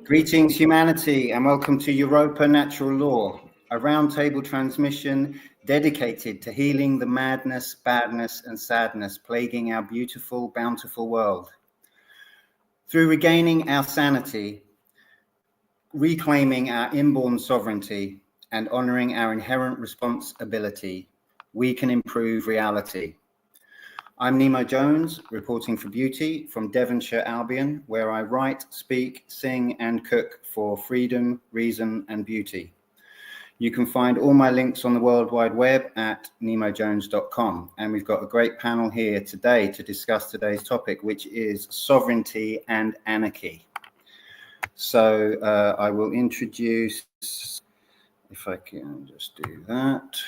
Greetings, humanity, and welcome to Europa Natural Law, a roundtable transmission dedicated to healing the madness, badness, and sadness plaguing our beautiful, bountiful world. Through regaining our sanity, reclaiming our inborn sovereignty, and honoring our inherent responsibility, we can improve reality. I'm Nemo Jones, reporting for Beauty from Devonshire, Albion, where I write, speak, sing, and cook for freedom, reason, and beauty. You can find all my links on the World Wide Web at nemojones.com. And we've got a great panel here today to discuss today's topic, which is sovereignty and anarchy. So I will introduce, if I can just do that.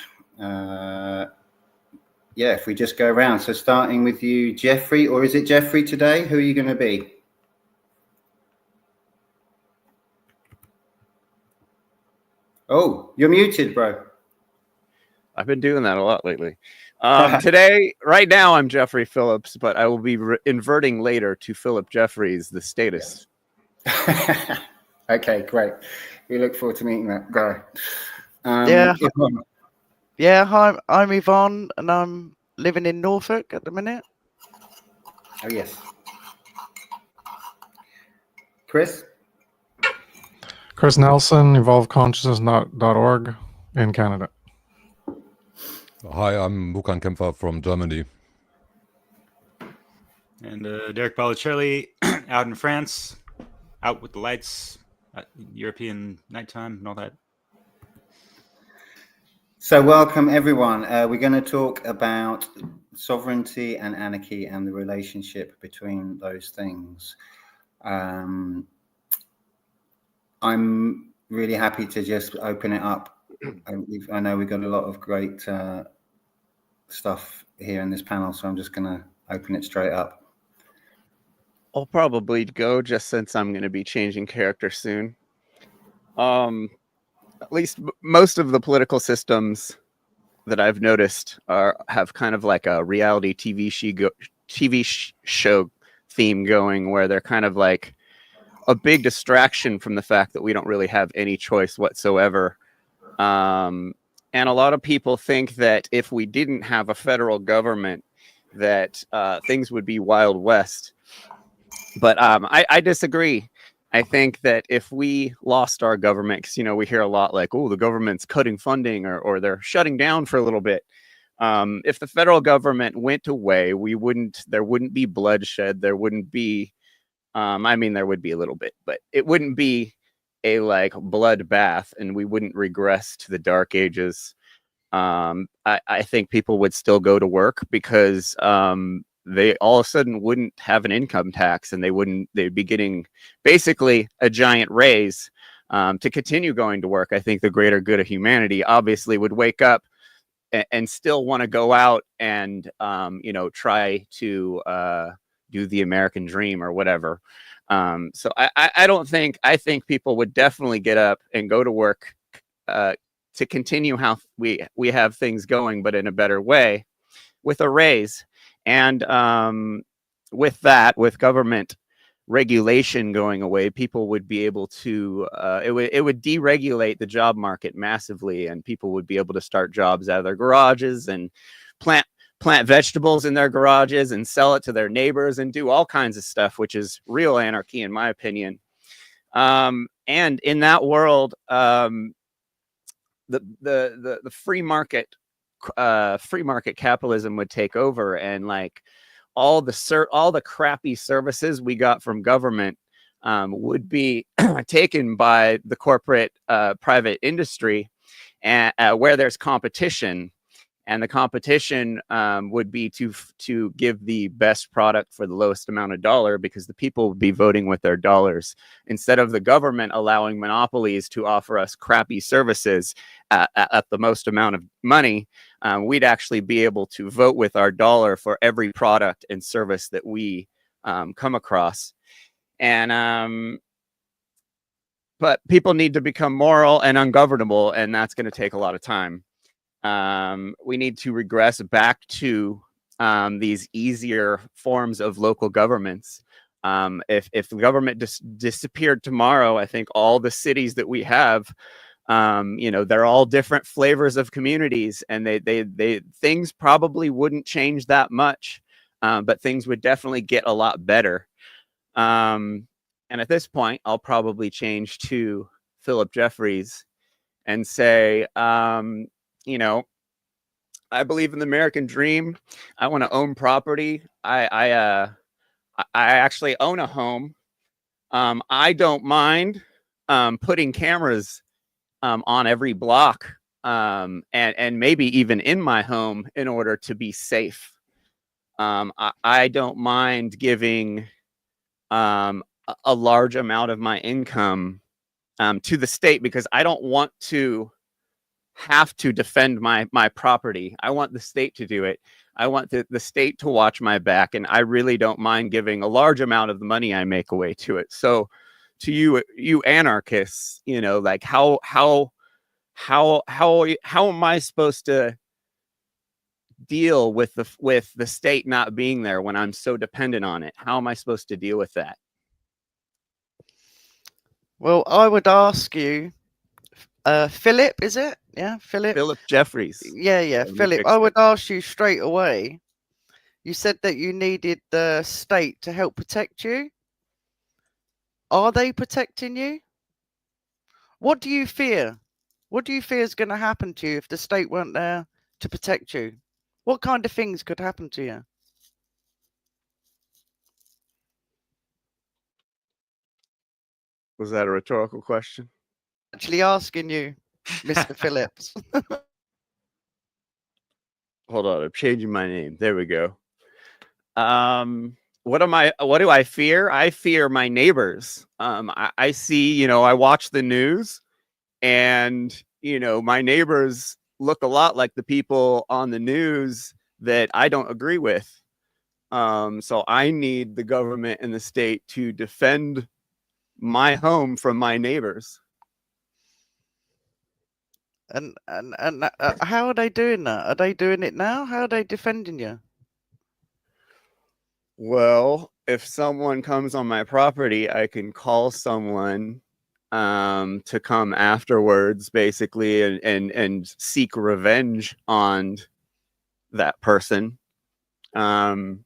Yeah, if we just go around. So starting with you, Jeffrey, or is it Jeffrey today? Who are you going to be? Oh, you're muted, bro. I've been doing that a lot lately. Today, right now, I'm Jeffrey Phillips, but I will be inverting later to Philip Jeffries, the status. Okay, great. We look forward to meeting that guy. Yeah, hi, I'm Yvonne, and I'm living in Norfolk at the minute. Oh, yes. Chris? Chris Nelson, evolvedconsciousness.org in Canada. Hi, I'm Vukan Kempfer from Germany. And Derek Balicelli out in France, out with the lights, European nighttime and all that. So welcome, everyone. We're going to talk about sovereignty and anarchy and the relationship between those things. I'm really happy to just open it up. I know we've got a lot of great stuff here in this panel, so I'm just going to open it straight up. I'll probably go just since I'm going to be changing character soon. At least most of the political systems that I've noticed have kind of like a reality TV show theme going, where they're kind of like a big distraction from the fact that we don't really have any choice whatsoever. And a lot of people think that if we didn't have a federal government, that things would be Wild West. But I disagree. I think that if we lost our government, because, you know, we hear a lot like, oh, the government's cutting funding or they're shutting down for a little bit. If the federal government went away, there wouldn't be bloodshed. There wouldn't be, I mean, there would be a little bit, but it wouldn't be a like bloodbath, and we wouldn't regress to the dark ages. I think people would still go to work because they all of a sudden wouldn't have an income tax, and they'd be getting basically a giant raise to continue going to work. I think the greater good of humanity obviously would wake up and still want to go out and, you know, try to do the American dream or whatever. So I think people would definitely get up and go to work to continue how we have things going, but in a better way with a raise. And with that, with government regulation going away, people would be able to, it would deregulate the job market massively, and people would be able to start jobs out of their garages and plant vegetables in their garages and sell it to their neighbors and do all kinds of stuff, which is real anarchy, in my opinion. And in that world, the free market capitalism would take over, and like all the crappy services we got from government would be taken by the corporate private industry, and where there's competition. And the competition would be to give the best product for the lowest amount of dollar, because the people would be voting with their dollars. Instead of the government allowing monopolies to offer us crappy services at the most amount of money, we'd actually be able to vote with our dollar for every product and service that we come across. And but people need to become moral and ungovernable, and that's going to take a lot of time. We need to regress back to these easier forms of local governments. If the government disappeared tomorrow, I think all the cities that we have, you know, they're all different flavors of communities, and they things probably wouldn't change that much, but things would definitely get a lot better. And at this point, I'll probably change to Philip Jeffries and say, you know, I believe in the American dream. I want to own property. I actually own a home. I don't mind putting cameras on every block, and maybe even in my home in order to be safe. I don't mind giving a large amount of my income to the state, because I don't want to have to defend my property. I want the state to do it. I want the state to watch my back, and I really don't mind giving a large amount of the money I make away to it. So to you anarchists, you know, like how am I supposed to deal with the state not being there when I'm so dependent on it? How am I supposed to deal with that? Well, I would ask you, Philip, is it? Yeah, Philip. Philip Jeffries. Yeah, Philip. I would ask you straight away. You said that you needed the state to help protect you. Are they protecting you? What do you fear? What do you fear is going to happen to you if the state weren't there to protect you? What kind of things could happen to you? Was that a rhetorical question? Actually asking you, Mr. Phillips. Hold on, I'm changing my name. There we go. What do I fear? I fear my neighbors. I see, you know, I watch the news, and, you know, my neighbors look a lot like the people on the news that I don't agree with. So I need the government and the state to defend my home from my neighbors. And how are they doing that? Are they doing it now? How are they defending you? Well, if someone comes on my property, I can call someone to come afterwards, basically, and seek revenge on that person. Not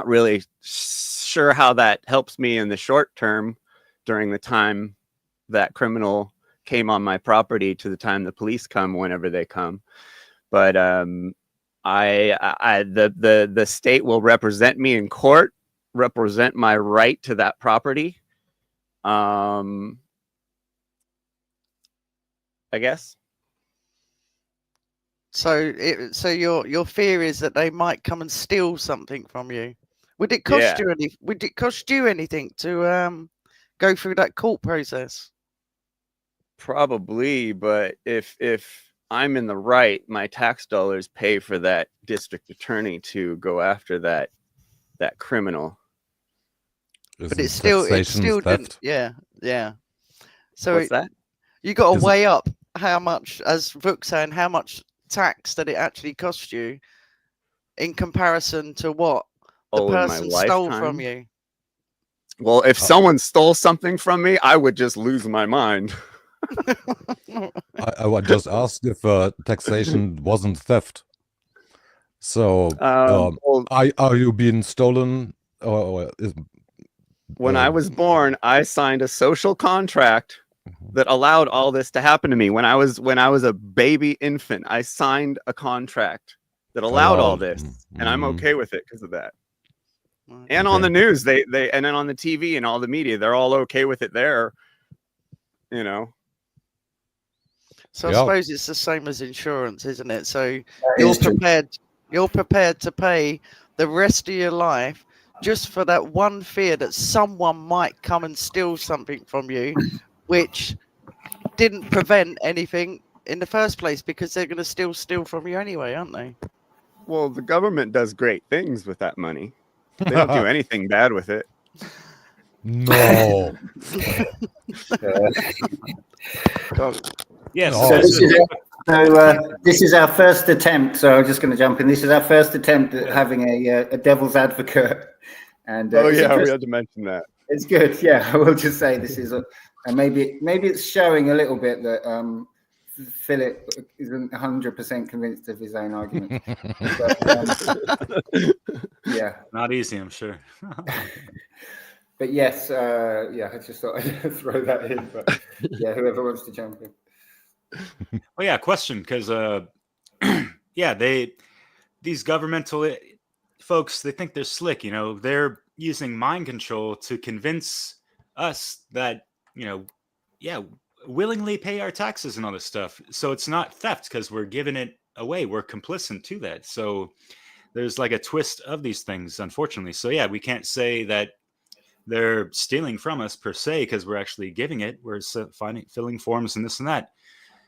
really sure how that helps me in the short term during the time that criminal came on my property to the time the police come, whenever they come. But the state will represent me in court, represent my right to that property. I guess. So your fear is that they might come and steal something from you. Would it cost you any? Would it cost you anything to go through that court process? Probably, but if I'm in the right, my tax dollars pay for that district attorney to go after that criminal. But it's still theft? Yeah. So what's that? You got to weigh up how much, as Vuk saying, how much tax that it actually cost you in comparison to what the person stole from you. Well, if someone stole something from me, I would just lose my mind. I would just ask if taxation wasn't theft. So, are you being stolen? When I was born, I signed a social contract that allowed all this to happen to me. When I was a baby infant, I signed a contract that allowed all this, and I'm okay with it because of that. And on the news, they and then on the TV and all the media, they're all okay with it there. You know. So I Yeah. suppose it's the same as insurance, isn't it? So is true. you're prepared to pay the rest of your life just for that one fear that someone might come and steal something from you, which didn't prevent anything in the first place, because they're going to still steal from you anyway, aren't they? Well, the government does great things with that money. They don't do anything bad with it. No. Yes. Oh. So this is our first attempt. So I'm just going to jump in. This is our first attempt at having a devil's advocate. And Oh yeah, we had to mention that. It's good. Yeah, I will just say this is, and maybe it's showing a little bit that Philip isn't 100% convinced of his own argument. But, yeah, not easy, I'm sure. But yes, yeah, I just thought I'd throw that in. But yeah, whoever wants to jump in. Well, yeah, question, because yeah, these governmental folks, they think they're slick, you know, they're using mind control to convince us that, you know, yeah, willingly pay our taxes and all this stuff. So it's not theft because we're giving it away. We're complicit to that. So there's like a twist of these things, unfortunately. So yeah, we can't say that they're stealing from us per se because we're actually giving it. We're filling forms and this and that.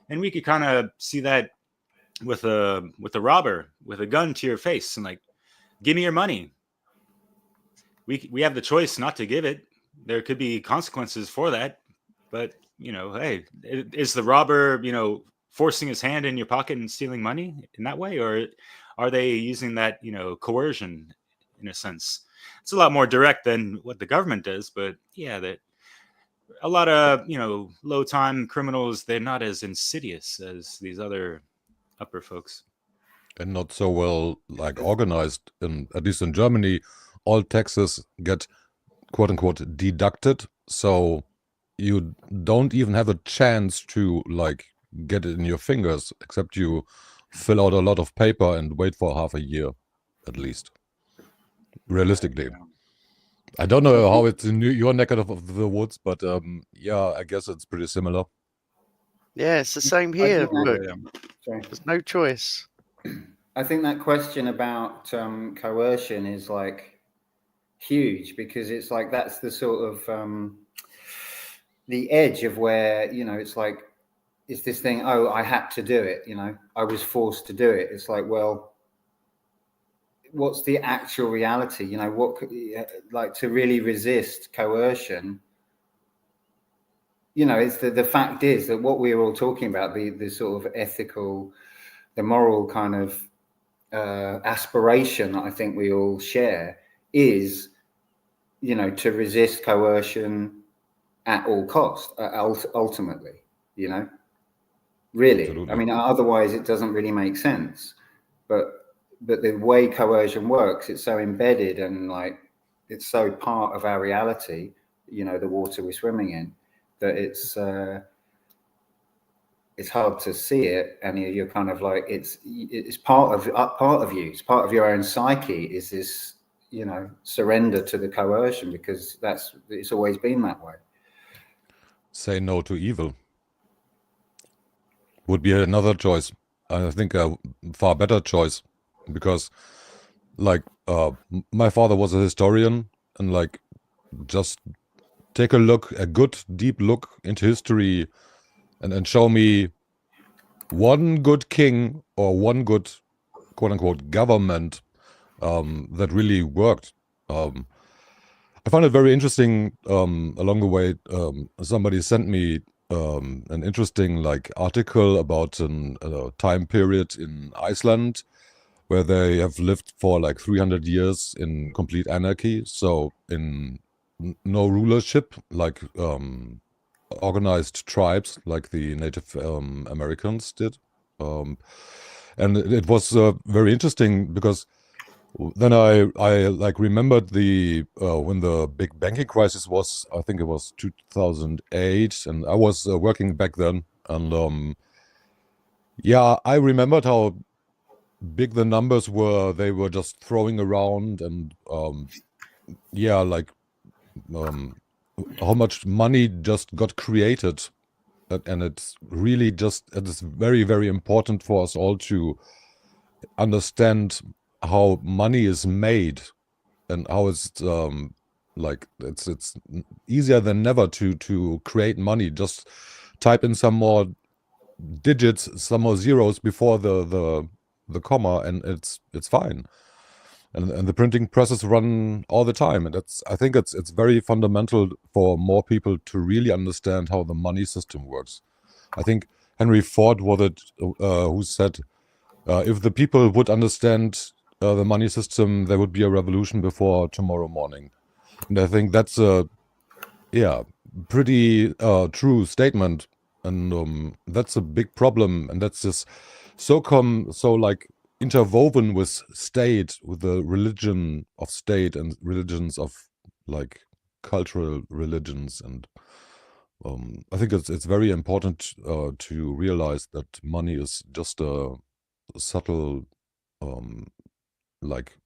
And we could kind of see that with a robber with a gun to your face and like, give me your money. We have the choice not to give it. There could be consequences for that. But, you know, hey, is the robber, you know, forcing his hand in your pocket and stealing money in that way? Or are they using that, you know, coercion in a sense? It's a lot more direct than what the government does. But yeah, that a lot of, you know, low time criminals, they're not as insidious as these other upper folks. And not so well like organized. At least in Germany, all taxes get quote unquote deducted. So you don't even have a chance to like get it in your fingers, except you fill out a lot of paper and wait for half a year at least. Realistically. I don't know how it's in your neck of the woods, but yeah, I guess it's pretty similar. Yeah, it's the same here. There's no choice. I think that question about coercion is like huge, because it's like that's the sort of the edge of where, you know, it's like, it's this thing, oh, I had to do it, you know, I was forced to do it. It's like, well, what's the actual reality? You know, what could, like, to really resist coercion, you know, it's the fact is that what we're all talking about, the sort of ethical, the moral kind of aspiration that I think we all share is, you know, to resist coercion at all cost, ultimately, you know, really. Absolutely. I mean, otherwise it doesn't really make sense. But the way coercion works, it's so embedded and like it's so part of our reality, you know, the water we're swimming in, that it's hard to see it, and you're kind of like, it's part of you, it's part of your own psyche, is this, you know, surrender to the coercion, because it's always been that way. Say no to evil would be another choice. I think a far better choice, because like my father was a historian, and like just take a good deep look into history and show me one good king or one good quote unquote government that really worked. I found it very interesting along the way. Somebody sent me an interesting like article about a time period in Iceland where they have lived for like 300 years in complete anarchy. So in no rulership, like organized tribes like the Native Americans did. And it was very interesting, because then I like remembered the when the big banking crisis was, I think it was 2008, and I was working back then, and yeah, I remembered how big the numbers were they were just throwing around, and yeah, like how much money just got created and it's really it's very, very important for us all to understand how money is made and how it's like it's easier than never to create money. Just type in some more digits, some more zeros before the comma, and it's fine. And the printing presses run all the time, and I think it's very fundamental for more people to really understand how the money system works. I think Henry Ford was it who said, if the people would understand the money system, there would be a revolution before tomorrow morning. And I think that's a pretty true statement, and that's a big problem, and that's just so like interwoven with state, with the religion of state and religions of like cultural religions, and I think it's very important to realize that money is just a subtle like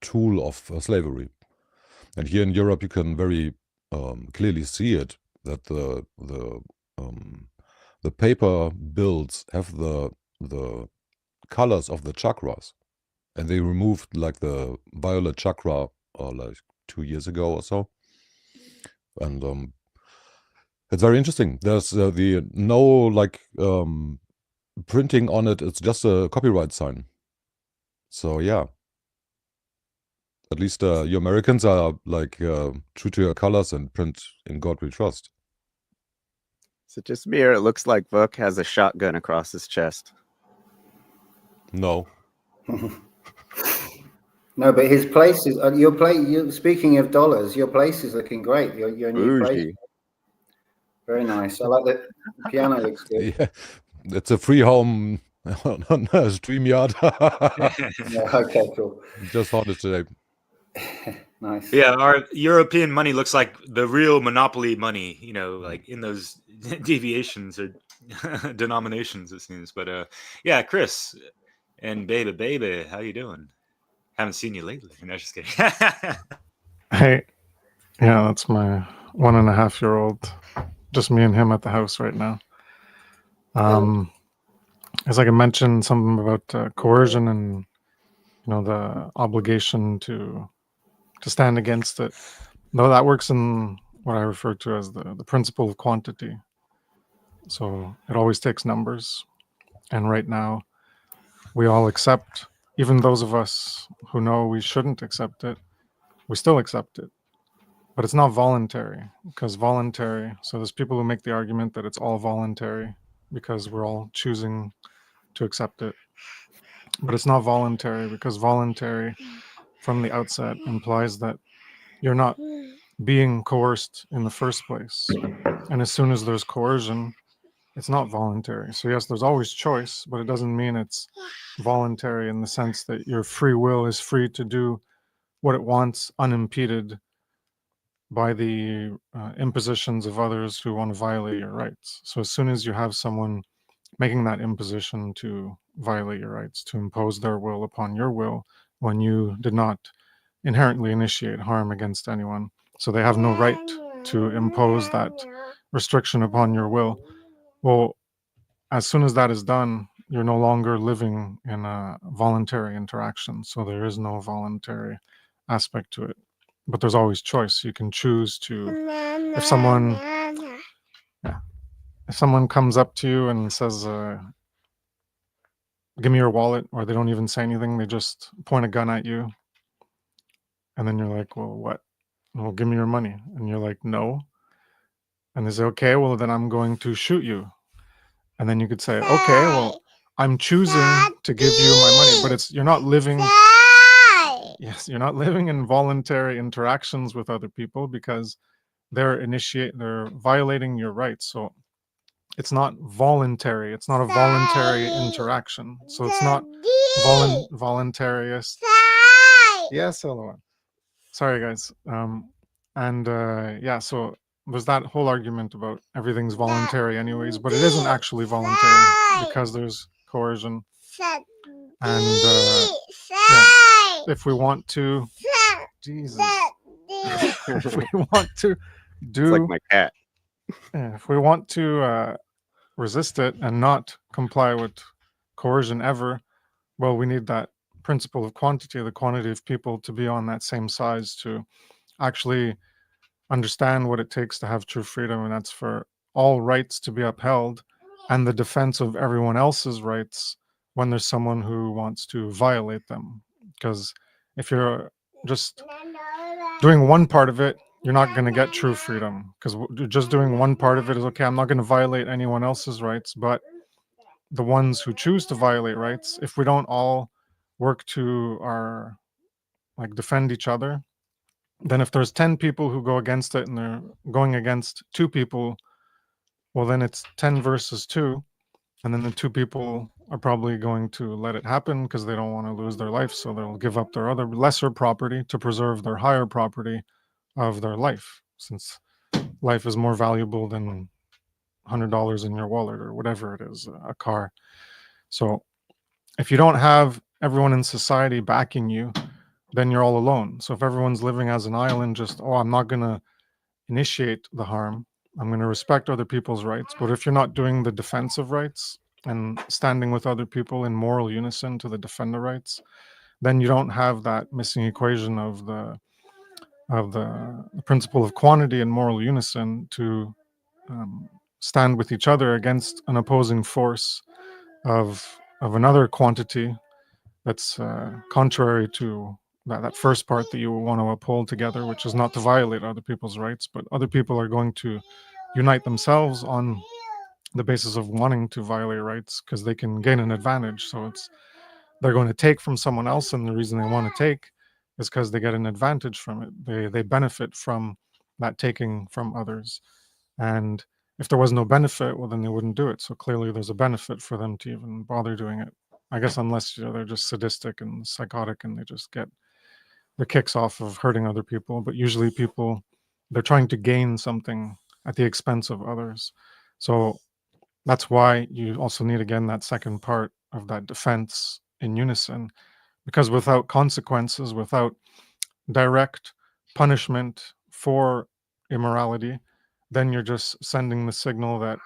tool of slavery. And here in Europe, you can very clearly see it, that the paper bills have the colors of the chakras, and they removed like the violet chakra like 2 years ago or so, and it's very interesting. There's no like printing on it. It's just a copyright sign. So yeah. At least you Americans are like true to your colors and print in God we trust. Is it just me, or it looks like Vuk has a shotgun across his chest? No. No, but his place is speaking of dollars, your place is looking great. Your new place. Very nice. I like the piano looks good. Yeah, it's a free home on StreamYard. Yeah, okay, cool. Just found it today. Nice. Yeah, our European money looks like the real monopoly money, you know, like in those deviations or denominations, it seems. But yeah, Chris and baby, how you doing? Haven't seen you lately. No, just kidding. Hey, yeah, that's my 1.5-year-old. Just me and him at the house right now. As I mentioned something about coercion and the obligation to stand against it. No, that works in what I refer to as the principle of quantity. So it always takes numbers. And right now, we all accept, even those of us who know we shouldn't accept it, we still accept it. But it's not voluntary, because voluntary, so there's people who make the argument that it's all voluntary because we're all choosing to accept it. But it's not voluntary, because voluntary from the outset implies that you're not being coerced in the first place. And as soon as there's coercion, it's not voluntary. So yes, there's always choice, but it doesn't mean it's voluntary in the sense that your free will is free to do what it wants unimpeded by the impositions of others who want to violate your rights. So as soon as you have someone making that imposition to violate your rights, to impose their will upon your will, when you did not inherently initiate harm against anyone, so they have no right to impose that restriction upon your will. Well, as soon as that is done, you're no longer living in a voluntary interaction. So there is no voluntary aspect to it. But there's always choice. You can choose to, if someone comes up to you and says, give me your wallet, or they don't even say anything, they just point a gun at you. And then you're like, well, what? Well, give me your money. And you're like, no. And they say, okay, well, then I'm going to shoot you. And then you could say, okay, well, I'm choosing to give you my money, but you're not living. Yes, you're not living in voluntary interactions with other people because they're violating your rights. So it's not voluntary. It's not a voluntary interaction. So it's not voluntarious. Yes, hello. Sorry, guys. Yeah, so there's that whole argument about everything's voluntary anyways, but it isn't actually voluntary because there's coercion. And yeah, if we want to, Jesus, if we want to do, it's like my cat. If we want to resist it and not comply with coercion ever, well, we need that principle of quantity, the quantity of people to be on that same size to actually understand what it takes to have true freedom, and that's for all rights to be upheld and the defense of everyone else's rights when there's someone who wants to violate them. Because if you're just doing one part of it, you're not going to get true freedom, because just doing one part of it is okay. I'm not going to violate anyone else's rights, but the ones who choose to violate rights, if we don't all work to defend each other, then if there's 10 people who go against it and they're going against 2 people, well, then it's 10 versus 2. And then the 2 people are probably going to let it happen because they don't want to lose their life. So they'll give up their other lesser property to preserve their higher property of their life, since life is more valuable than $100 in your wallet or whatever it is, a car. So if you don't have everyone in society backing you, then you're all alone. So if everyone's living as an island, just, I'm not going to initiate the harm, I'm going to respect other people's rights. But if you're not doing the defensive rights and standing with other people in moral unison to defend the rights, then you don't have that missing equation of the principle of quantity and moral unison to stand with each other against an opposing force of another quantity that's contrary to that first part that you want to uphold together, which is not to violate other people's rights, but other people are going to unite themselves on the basis of wanting to violate rights because they can gain an advantage. So they're going to take from someone else, and the reason they want to take is because they get an advantage from it. They benefit from that taking from others. And if there was no benefit, well, then they wouldn't do it. So clearly there's a benefit for them to even bother doing it. I guess unless they're just sadistic and psychotic and they just get the kicks off of hurting other people. But usually people, they're trying to gain something at the expense of others. So that's why you also need, again, that second part of that defense in unison, because without consequences, without direct punishment for immorality, then you're just sending the signal that,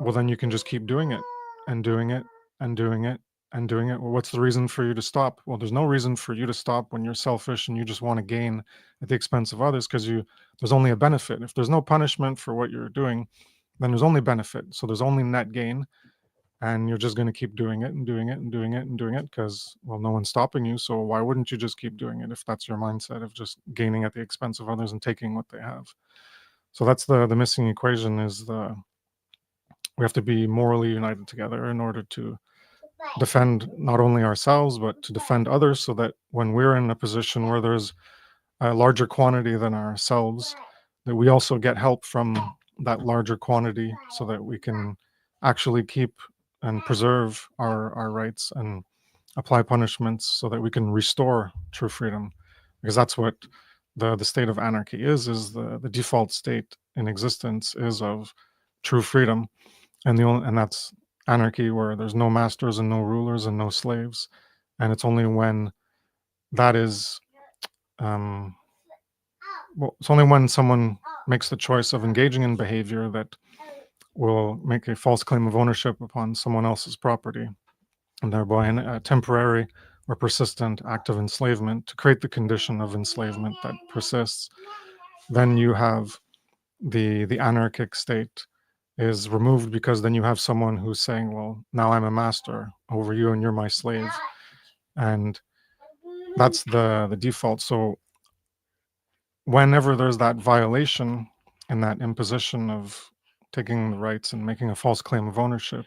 well, then you can just keep doing it and doing it and doing it and doing it. Well, what's the reason for you to stop? Well, there's no reason for you to stop when you're selfish and you just want to gain at the expense of others, because there's only a benefit. If there's no punishment for what you're doing, then there's only benefit. So there's only net gain, and you're just going to keep doing it and doing it and doing it and doing it because, well, no one's stopping you. So why wouldn't you just keep doing it if that's your mindset of just gaining at the expense of others and taking what they have? So that's the missing equation, is we have to be morally united together in order to defend not only ourselves, but to defend others, so that when we're in a position where there's a larger quantity than ourselves, that we also get help from that larger quantity so that we can actually keep and preserve our rights and apply punishments so that we can restore true freedom. Because that's what the state of anarchy is the default state in existence is of true freedom. And that's anarchy, where there's no masters and no rulers and no slaves. And it's only when that is, it's only when someone makes the choice of engaging in behavior that will make a false claim of ownership upon someone else's property, and thereby a temporary or persistent act of enslavement to create the condition of enslavement that persists. Then you have the anarchic state is removed, because then you have someone who's saying, well, now I'm a master over you and you're my slave. And that's the default. So whenever there's that violation and that imposition of taking the rights and making a false claim of ownership,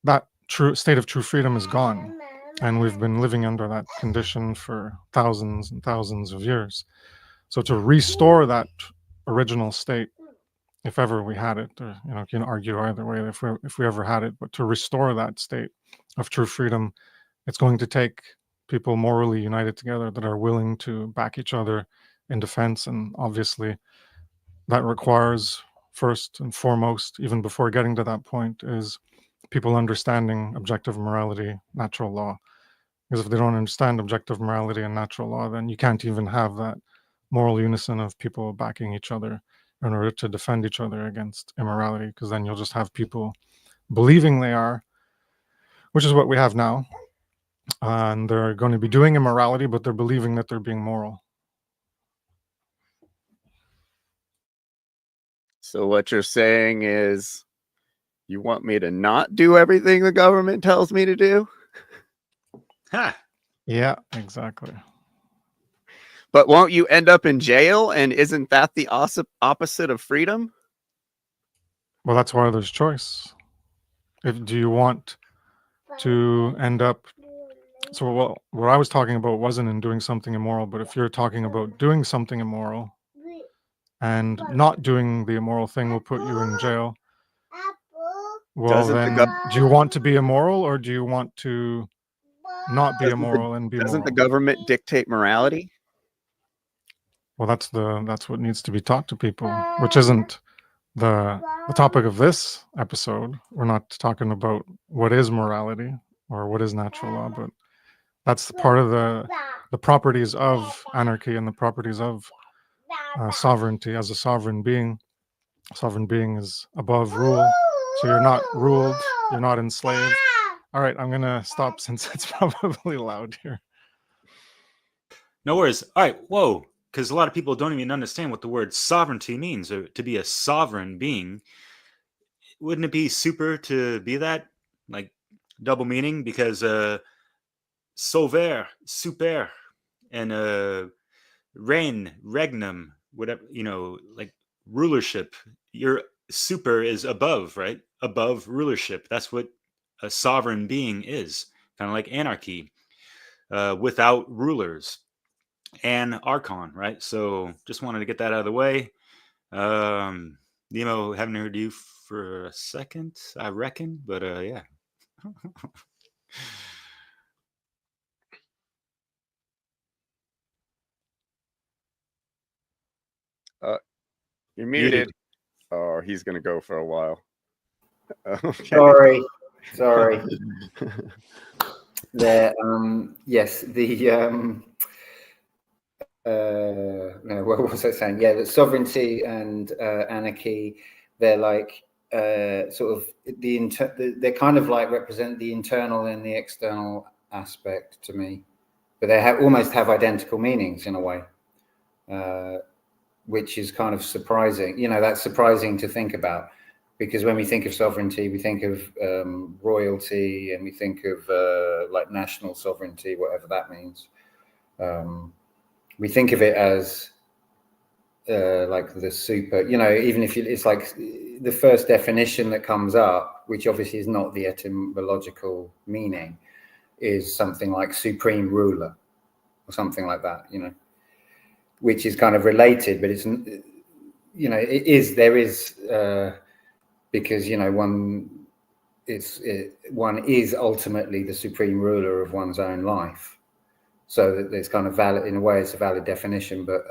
that true state of true freedom is gone. And we've been living under that condition for thousands and thousands of years. So to restore that original state, if ever we had it, or you can argue either way if we ever had it, but to restore that state of true freedom, it's going to take people morally united together that are willing to back each other in defense. And obviously that requires, first and foremost, even before getting to that point, is people understanding objective morality, natural law. Because if they don't understand objective morality and natural law, then you can't even have that moral unison of people backing each other in order to defend each other against immorality, because then you'll just have people believing they are, which is what we have now. And they're going to be doing immorality, but they're believing that they're being moral. So what you're saying is you want me to not do everything the government tells me to do? Ha! Yeah, exactly. But won't you end up in jail? And isn't that the opposite of freedom? Well, that's why there's choice. Do you want to end up... So what I was talking about wasn't in doing something immoral, but if you're talking about doing something immoral and not doing the immoral thing will put you in jail, well, then do you want to be immoral, or do you want to not be immoral and be moral? Doesn't the government dictate morality? Well, that's what needs to be taught to people, which isn't the topic of this episode. We're not talking about what is morality or what is natural law, but that's part of the properties of anarchy and the properties of sovereignty. As a sovereign being is above rule, so you're not ruled, you're not enslaved. All right, I'm gonna stop since it's probably loud here. No worries. All right, whoa, because a lot of people don't even understand what the word sovereignty means, or to be a sovereign being. Wouldn't it be super to be that? Like double meaning, because sauver, super, and reign, regnum, whatever, like rulership. Your super is above, right? Above rulership. That's what a sovereign being is. Kind of like anarchy, without rulers. And Archon, right? So just wanted to get that out of the way. Nemo, haven't heard you for a second, I reckon, but yeah. You're muted. Oh, he's gonna go for a while. Okay. Sorry. Yes, no, what was I saying? Yeah, the sovereignty and anarchy, they're like sort of they're kind of like represent the internal and the external aspect to me, but they almost have identical meanings in a way, which is kind of surprising. That's surprising to think about, because when we think of sovereignty, we think of royalty, and we think of like national sovereignty, whatever that means. We think of it as like the super, even if it's like the first definition that comes up, which obviously is not the etymological meaning, is something like supreme ruler or something like that, which is kind of related, but it's, there is, because, one is ultimately the supreme ruler of one's own life. So that there's kind of valid, in a way, it's a valid definition, but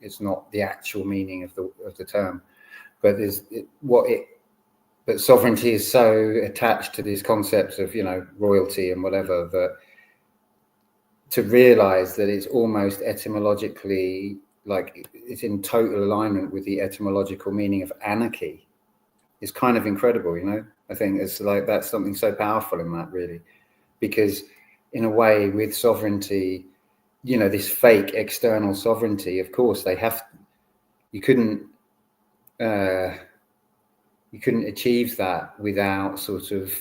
it's not the actual meaning of the term. But but sovereignty is so attached to these concepts of royalty and whatever, that to realize that it's almost etymologically, like it's in total alignment with the etymological meaning of anarchy is kind of incredible. I think it's like that's something so powerful in that, really, because in a way, with sovereignty, this fake external sovereignty, of course, you couldn't achieve that without sort of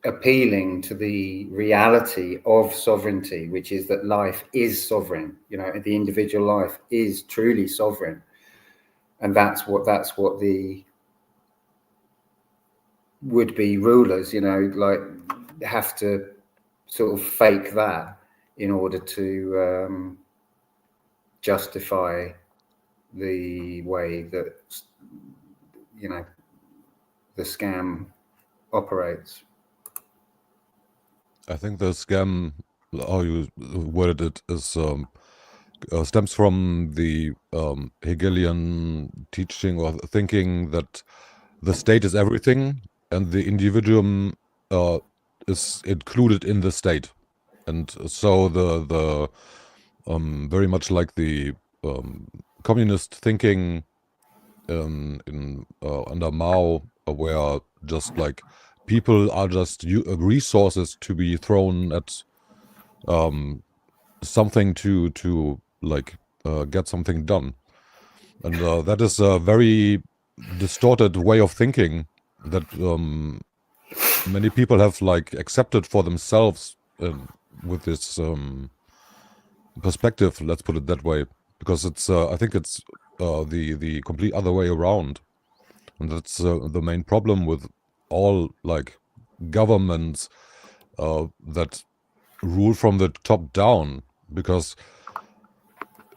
appealing to the reality of sovereignty, which is that life is sovereign. The individual life is truly sovereign, and that's what the would-be rulers, like have to sort of fake that in order to justify the way that the scam operates. I think the scam, how you worded it, is stems from the Hegelian teaching or thinking that the state is everything and the individuum is included in the state, and so the very much like the communist thinking in under Mao, where just like people are just resources to be thrown at something to like get something done. And that is a very distorted way of thinking that many people have like accepted for themselves with this perspective, let's put it that way, because it's I think it's the complete other way around, and that's the main problem with all like governments that rule from the top down, because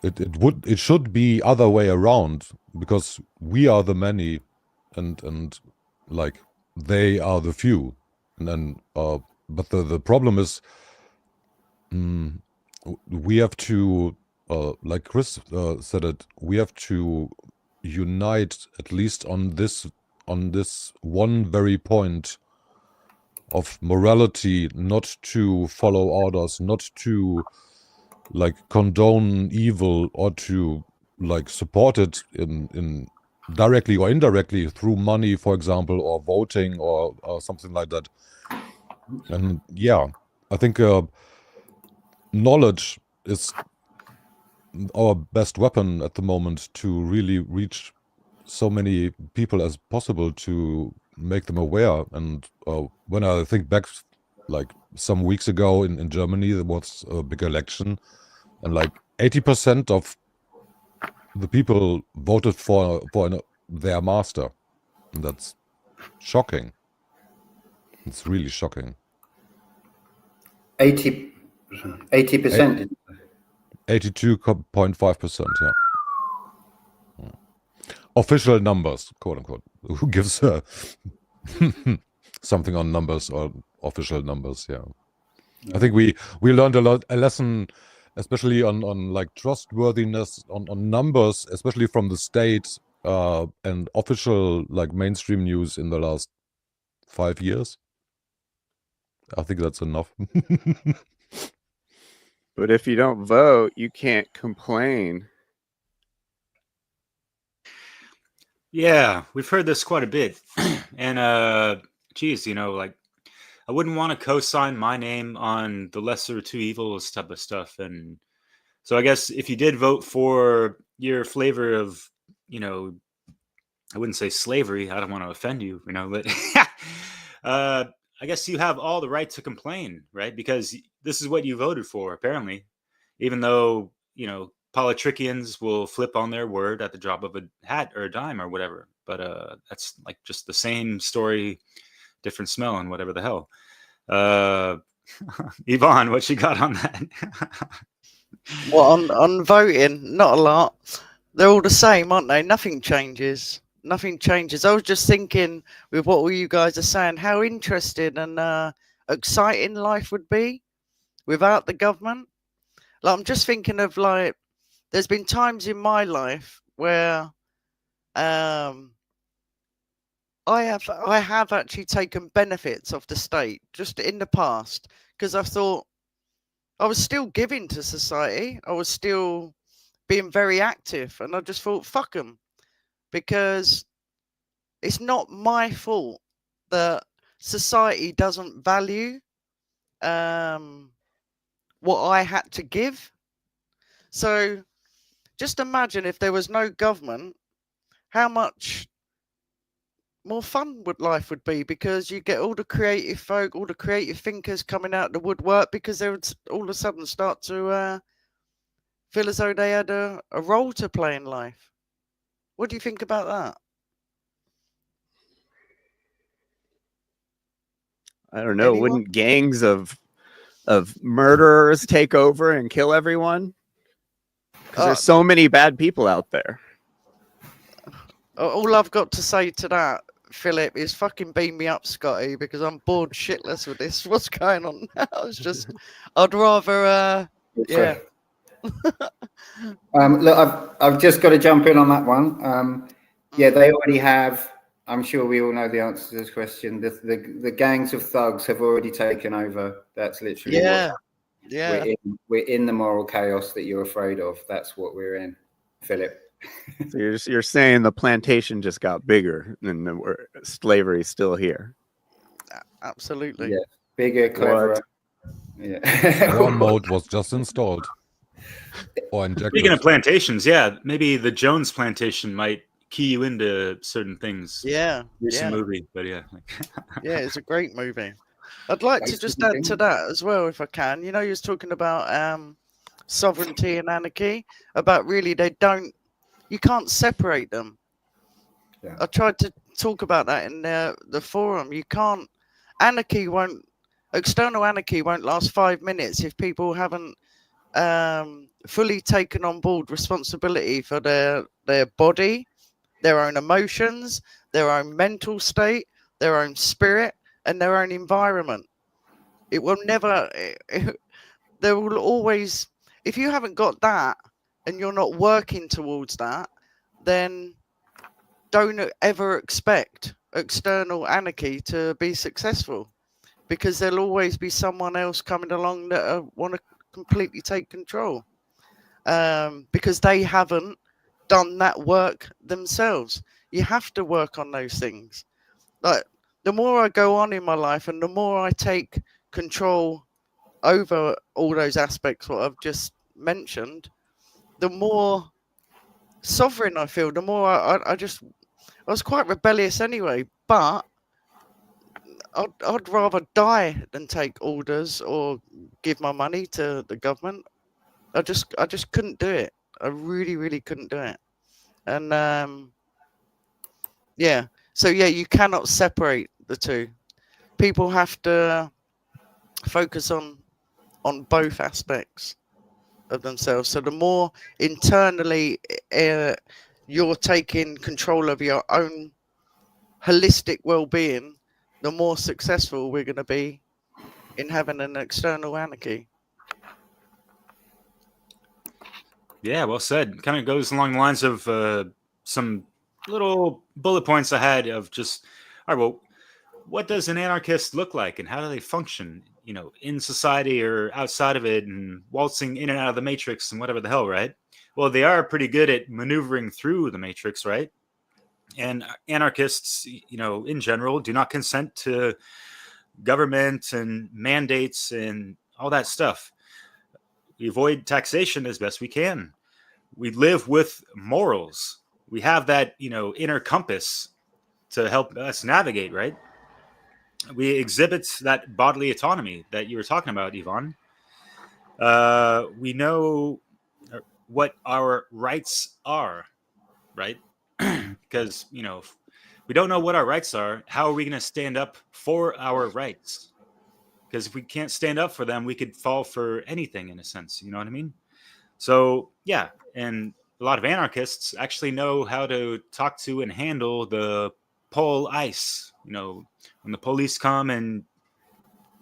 it should be other way around, because we are the many and like they are the few, and then but the problem is we have to like KRIS said it, we have to unite at least on this one very point of morality, not to follow orders, not to like condone evil, or to like support it in directly or indirectly through money, for example, or voting or something like that. And yeah, I think knowledge is our best weapon at the moment to really reach so many people as possible, to make them aware. And when I think back, like some weeks ago in Germany, there was a big election, and like 80% of the people voted for their master. And that's shocking. It's really shocking. 80%. 82.5%, yeah. Official numbers, quote unquote. Who gives something on numbers or official numbers? Yeah. I think we learned a lesson, especially on like trustworthiness on numbers, especially from the state and official like mainstream news in the last 5 years. I think that's enough. But if you don't vote, you can't complain. Yeah, we've heard this quite a bit. And geez, you know, like I wouldn't want to co-sign my name on the lesser of two evils type of stuff. And so I guess if you did vote for your flavor of, you know, I wouldn't say slavery, I don't want to offend you, you know, but I guess you have all the right to complain, right? Because this is what you voted for, apparently, even though, you know, politricians will flip on their word at the drop of a hat or a dime or whatever. But that's like just the same story, different smell, and whatever the hell. Yvonne, what you got on that? Well, on voting, not a lot. They're all the same, aren't they? Nothing changes. Nothing changes. I was just thinking, with what you guys are saying, how interesting and exciting life would be without the government. Like, I'm just thinking of, like, there's been times in my life where I have actually taken benefits of the state just in the past, because I thought I was still giving to society. I was still being very active, and I just thought, fuck them, because it's not my fault that society doesn't value what I had to give. So just imagine if there was no government, how much more fun life would be, because you get all the creative folk, all the creative thinkers coming out the woodwork, because they would all of a sudden start to feel as though they had a role to play in life. What do you think about that? I don't know. Anyone? Wouldn't gangs of murderers take over and kill everyone? Because there's so many bad people out there. All I've got to say to that, Philip, is fucking beam me up, Scotty, because I'm bored shitless with this. What's going on now? It's just, I'd rather, yeah. Look, I've just got to jump in on that one. Yeah, they already have. I'm sure we all know the answer to this question. The gangs of thugs have already taken over. That's literally we're in the moral chaos that you're afraid of. That's what we're in, Philip. So you're saying the plantation just got bigger and the slavery's still here? Absolutely. Yeah, bigger, cleverer. Yeah. War mode was just installed or injected. Speaking of plantations, yeah, maybe the Jones plantation might key you into certain things. Yeah. Recent Yeah. movie, but yeah. Yeah, it's a great movie. I'd like to just add to that as well, if I can. You know, you was talking about sovereignty and anarchy, about really you can't separate them. Yeah. I tried to talk about that in the forum. You can't, external anarchy won't last 5 minutes if people haven't fully taken on board responsibility for their body, their own emotions, their own mental state, their own spirit, and their own environment. It will never, there will always, if you haven't got that and you're not working towards that, then don't ever expect external anarchy to be successful, because there'll always be someone else coming along that want to completely take control, because they haven't done that work themselves. You have to work on those things. Like, the more I go on in my life and the more I take control over all those aspects what I've just mentioned, the more sovereign I feel. The more I was quite rebellious anyway, but I'd rather die than take orders or give my money to the government. I just couldn't do it. I really couldn't do it. And yeah, so yeah, you cannot separate the two. People have to focus on both aspects of themselves. So the more internally you're taking control of your own holistic well-being, the more successful we're going to be in having an external anarchy. Yeah, well said. Kind of goes along the lines of some little bullet points I had of just, all right, well, what does an anarchist look like and how do they function, you know, in society or outside of it, and waltzing in and out of the matrix and whatever the hell, right? Well, they are pretty good at maneuvering through the matrix, right? And anarchists, you know, in general, do not consent to government and mandates and all that stuff. We avoid taxation as best we can. We live with morals. We have that, you know, inner compass to help us navigate, right? We exhibit that bodily autonomy that you were talking about, Yvonne. We know what our rights are, right? Because, you know, if we don't know what our rights are, how are we going to stand up for our rights? Because if we can't stand up for them, we could fall for anything in a sense. You know what I mean? So, yeah. And a lot of anarchists actually know how to talk to and handle the pole ice. You know, when the police come and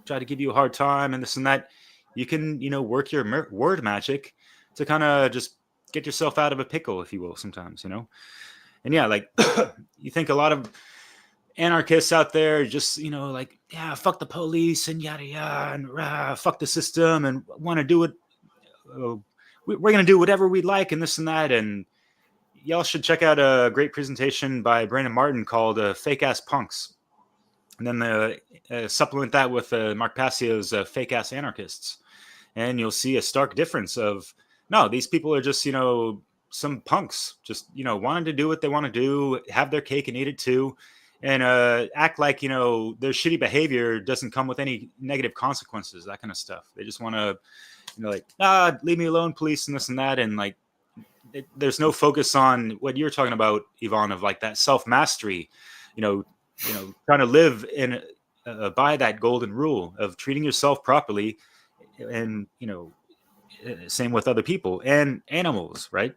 try to give you a hard time and this and that, you can, you know, work your word magic to kind of just get yourself out of a pickle, if you will, sometimes, you know? And yeah, like you think a lot of anarchists out there just, you know, like, yeah, fuck the police and yada yada and fuck the system and want to do it. We're going to do whatever we like and this and that. And y'all should check out a great presentation by Brandon Martin called Fake Ass Punks. And then supplement that with Mark Passio's Fake Ass Anarchists. And you'll see a stark difference of, no, these people are just, you know, some punks just, you know, wanting to do what they want to do, have their cake and eat it too, and act like, you know, their shitty behavior doesn't come with any negative consequences, that kind of stuff. They just want to, you know, like, leave me alone, police, and this and that. And like, there's no focus on what you're talking about, Yvonne, of like that self-mastery, you know, trying to live in by that golden rule of treating yourself properly. And, you know, same with other people and animals, right?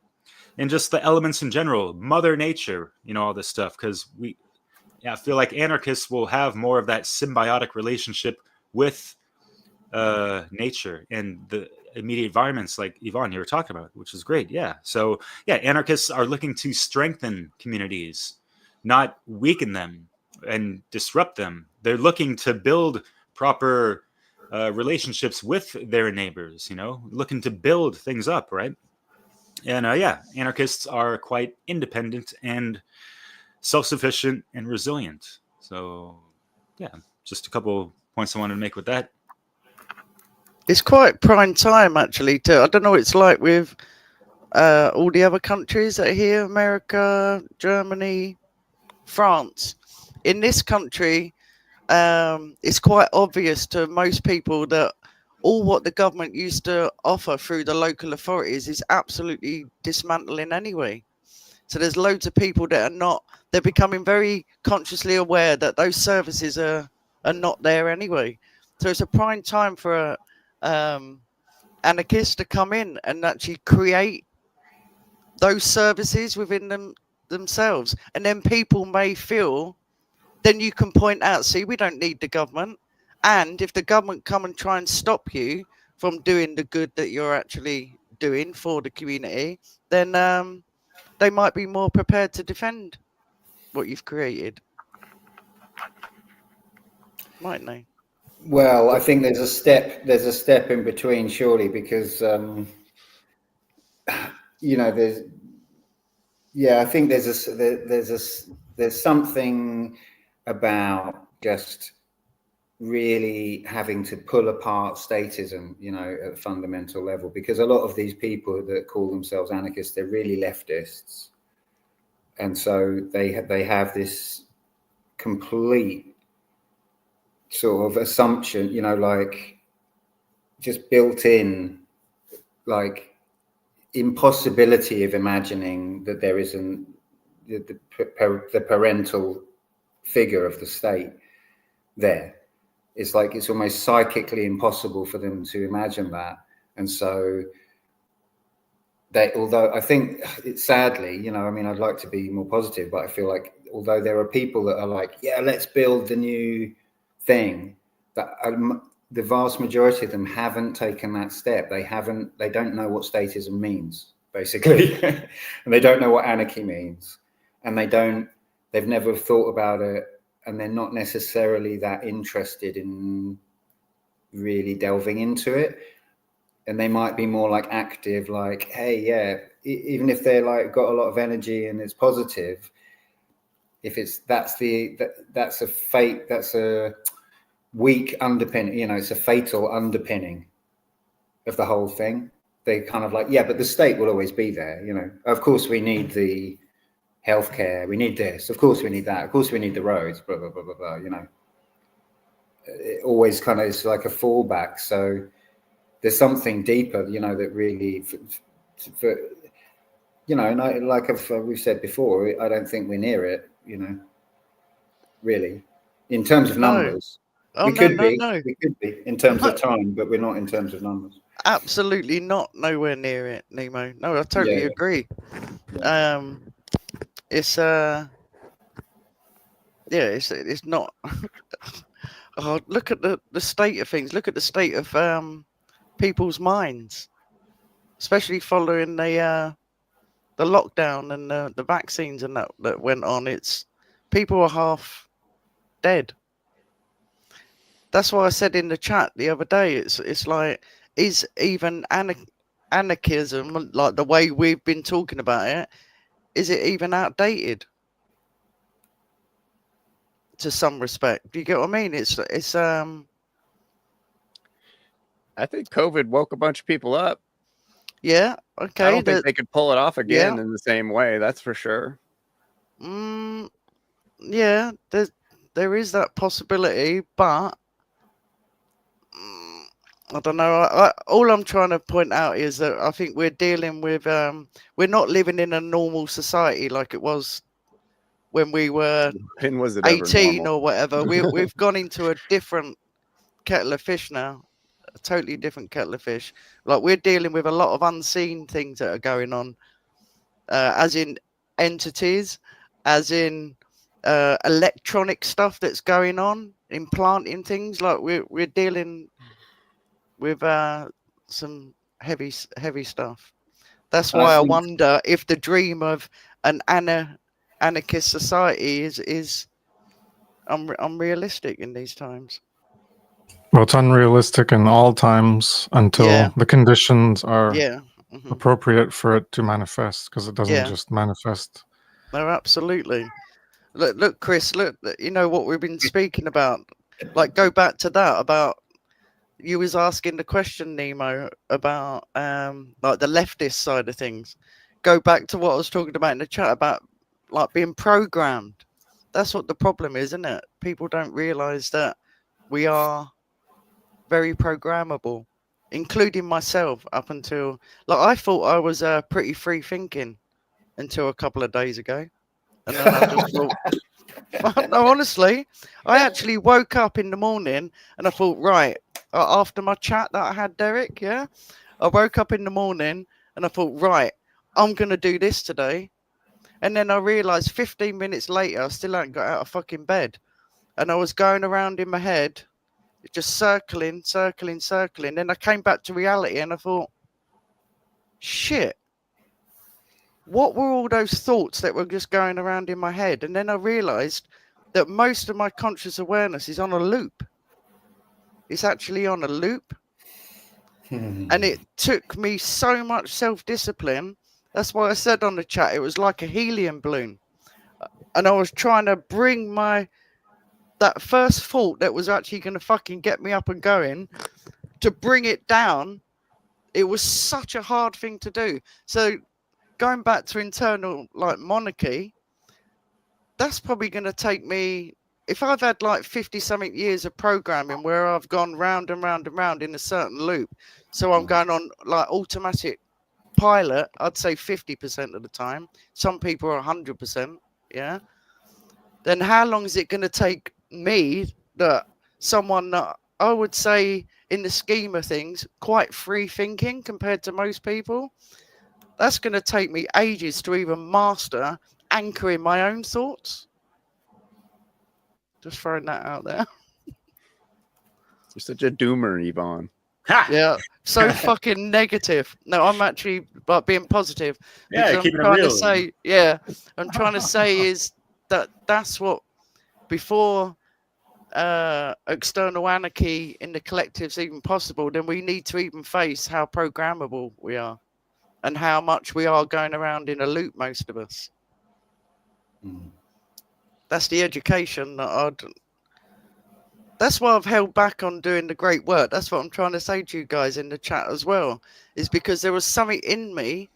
And just the elements in general, Mother Nature, you know, all this stuff. Because I feel like anarchists will have more of that symbiotic relationship with nature and the immediate environments, like Yvonne, you were talking about, which is great. Yeah. So, yeah, anarchists are looking to strengthen communities, not weaken them and disrupt them. They're looking to build proper relationships with their neighbors, you know, looking to build things up, right? And yeah, anarchists are quite independent and self-sufficient and resilient. So yeah, just a couple points I wanted to make with that. It's quite prime time, actually. I don't know what it's like with all the other countries that are here, America, Germany, France. In this country, it's quite obvious to most people that all what the government used to offer through the local authorities is absolutely dismantling anyway. So there's loads of people that are not, they're becoming very consciously aware that those services are not there anyway. So it's a prime time for anarchists to come in and actually create those services within themselves. And then people may feel, then you can point out, see, we don't need the government. And if the government come and try and stop you from doing the good that you're actually doing for the community, then they might be more prepared to defend what you've created. Mightn't they? Well, I think there's a step in between, surely, because you know, I think there's something about just really having to pull apart statism, you know, at a fundamental level, because a lot of these people that call themselves anarchists, they're really leftists, and so they have this complete sort of assumption, you know, like just built in, like impossibility of imagining that there isn't the parental figure of the state there. It's like it's almost psychically impossible for them to imagine that. And so although I think it's sadly, you know, I mean, I'd like to be more positive, but I feel like although there are people that are like, yeah, let's build the new thing, that the vast majority of them haven't taken that step. They don't know what statism means, basically. And they don't know what anarchy means. And they've never thought about it. And they're not necessarily that interested in really delving into it. And they might be more like active, like, hey, yeah, even if they're like got a lot of energy and it's positive, if that's a weak underpinning, you know, it's a fatal underpinning of the whole thing. They kind of like, yeah, but the state will always be there, you know. Of course we need the healthcare, we need this, of course we need that, of course we need the roads, blah blah blah blah blah, you know. It always kind of is like a fallback. So there's something deeper, you know, that really for you know, and we've said before, I don't think we're near it, you know, really, in terms of numbers. Oh, we could be in terms of time, but we're not in terms of numbers. Absolutely not. Nowhere near it, Nemo. No, I totally agree. Yeah. It's not. Oh, look at the state of things. Look at the state of people's minds, especially following the lockdown and the vaccines and that went on. It's people are half dead. That's why I said in the chat the other day, it's like, is even anarchism, like the way we've been talking about it, is it even outdated to some respect? Do you get what I mean? It's I think COVID woke a bunch of people up. Yeah, okay. I don't think they could pull it off again in the same way, that's for sure. Yeah, there is that possibility, but I don't know. All I'm trying to point out is that I think we're dealing with we're not living in a normal society like it was when we were 18 or whatever. We've gone into a different kettle of fish now, a totally different kettle of fish. Like we're dealing with a lot of unseen things that are going on, as in entities, as in electronic stuff that's going on, implanting things. Like we're dealing with some heavy stuff. That's why I wonder if the dream of an anarchist society is unrealistic in these times. Well, it's unrealistic in all times until the conditions are appropriate for it to manifest, because it doesn't just manifest. No, absolutely. Look, Chris, look, you know what we've been speaking about, like go back to that about you was asking the question, Nemo, about like the leftist side of things. Go back to what I was talking about in the chat about like being programmed. That's what the problem is, isn't it? People don't realize that we are very programmable, including myself. Up until like I thought I was pretty free thinking until a couple of days ago, and then I just thought, no, honestly, I actually woke up in the morning and I thought, right, after my chat that I had, Derek, yeah, I woke up in the morning and I thought, right, I'm gonna do this today, and then I realized 15 minutes later I still hadn't got out of fucking bed, and I was going around in my head, just circling. Then I came back to reality and I thought, shit, what were all those thoughts that were just going around in my head? And then I realized that most of my conscious awareness is on a loop. It's actually on a loop. And it took me so much self-discipline. That's why I said on the chat, it was like a helium balloon. And I was trying to bring that first thought that was actually going to fucking get me up and going, to bring it down. It was such a hard thing to do. So going back to internal like monarchy, that's probably going to take me, if I've had like 50 something years of programming where I've gone round and round and round in a certain loop, so I'm going on like automatic pilot, I'd say 50% of the time. Some people are 100%, yeah. Then how long is it going to take me, that someone that I would say in the scheme of things quite free thinking compared to most people, that's going to take me ages to even master anchoring my own thoughts. Just throwing that out there. You're such a doomer, Yvonne. Ha! Yeah, so fucking negative. No, I'm actually but being positive. Yeah, I'm keeping it trying real. to say, yeah, I'm trying to say is that's what, before external anarchy in the collective's even possible, then we need to even face how programmable we are and how much we are going around in a loop, most of us. That's the education that that's why I've held back on doing the great work. That's what I'm trying to say to you guys in the chat as well, is because there was something in me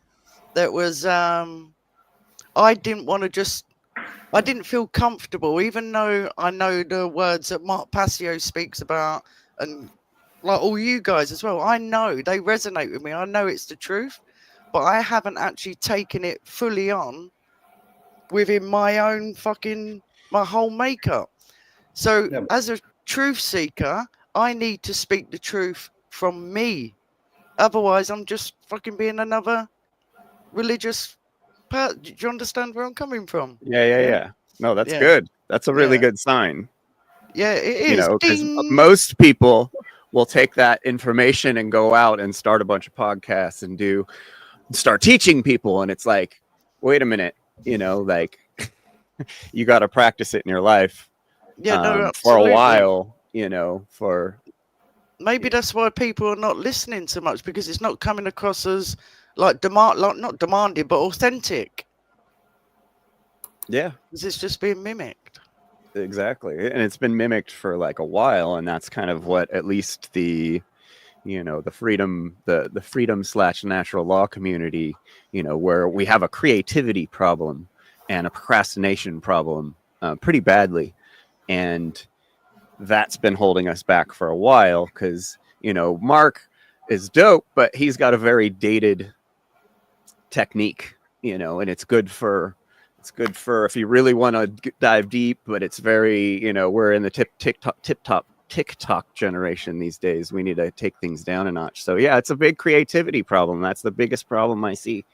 that was I didn't feel comfortable, even though I know the words that Mark Passio speaks about, and like all you guys as well. I know they resonate with me. I know it's the truth, but I haven't actually taken it fully on within my own my whole makeup. So as a truth seeker, I need to speak the truth from me. Otherwise, I'm just fucking being another religious. Do you understand where I'm coming from? Yeah. No, that's good. That's a really good sign. Yeah, it is. You know, because most people will take that information and go out and start a bunch of podcasts and start teaching people. And it's like, wait a minute, you know, like you got to practice it in your life. Yeah, no, for a while, you know, maybe that's why people are not listening so much, because it's not coming across as like not demanding, but authentic. Yeah, because it's just being mimicked. Exactly, and it's been mimicked for like a while, and that's kind of what at least the freedom / natural law community, you know, where we have a creativity problem and a procrastination problem pretty badly. And that's been holding us back for a while because, you know, Mark is dope, but he's got a very dated technique, you know, and it's good for if you really want to dive deep, but it's very, you know, we're in the TikTok generation these days. We need to take things down a notch. So yeah, it's a big creativity problem. That's the biggest problem I see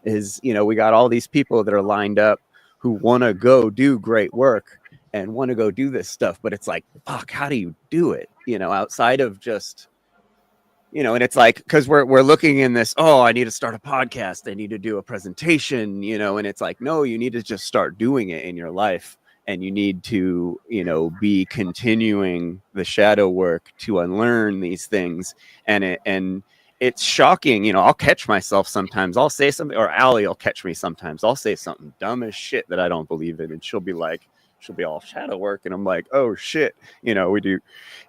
is, you know, we got all these people that are lined up who want to go do great work and want to go do this stuff, but it's like, fuck, how do you do it? You know, outside of just, you know, and it's like, because we're looking in this, oh, I need to start a podcast, I need to do a presentation, you know, and it's like, no, you need to just start doing it in your life, and you need to, you know, be continuing the shadow work to unlearn these things, and it's shocking. You know, I'll catch myself sometimes. I'll say something, or Allie will catch me sometimes. I'll say something dumb as shit that I don't believe in, and she'll be all shadow work, and I'm like, oh shit, you know, we do.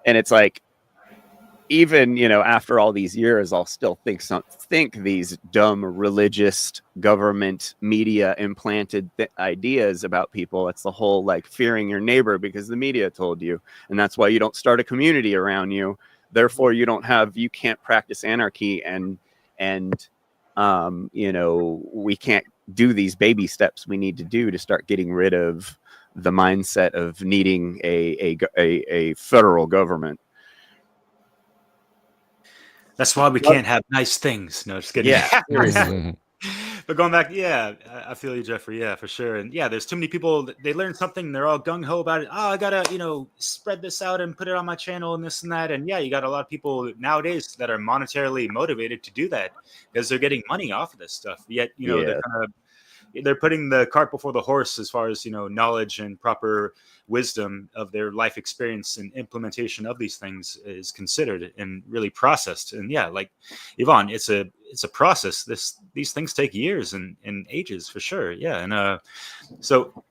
And it's like, even, you know, after all these years, I'll still think these dumb religious government media implanted ideas about people. It's the whole like fearing your neighbor because the media told you, and that's why you don't start a community around you. Therefore, you can't practice anarchy, and you know, we can't do these baby steps we need to do to start getting rid of the mindset of needing a federal government. That's why we can't have nice things. No, just kidding. Yeah, seriously. But going back, yeah, I feel you, Jeffrey. Yeah, for sure. And yeah, there's too many people. They learn something, they're all gung ho about it. Oh, I gotta, you know, spread this out and put it on my channel and this and that. And yeah, you got a lot of people nowadays that are monetarily motivated to do that because they're getting money off of this stuff. Yet, you know, they're putting the cart before the horse as far as, you know, knowledge and proper wisdom of their life experience and implementation of these things is considered and really processed. And yeah, like Yvonne, it's a process. These things take years and ages for sure. Yeah. And so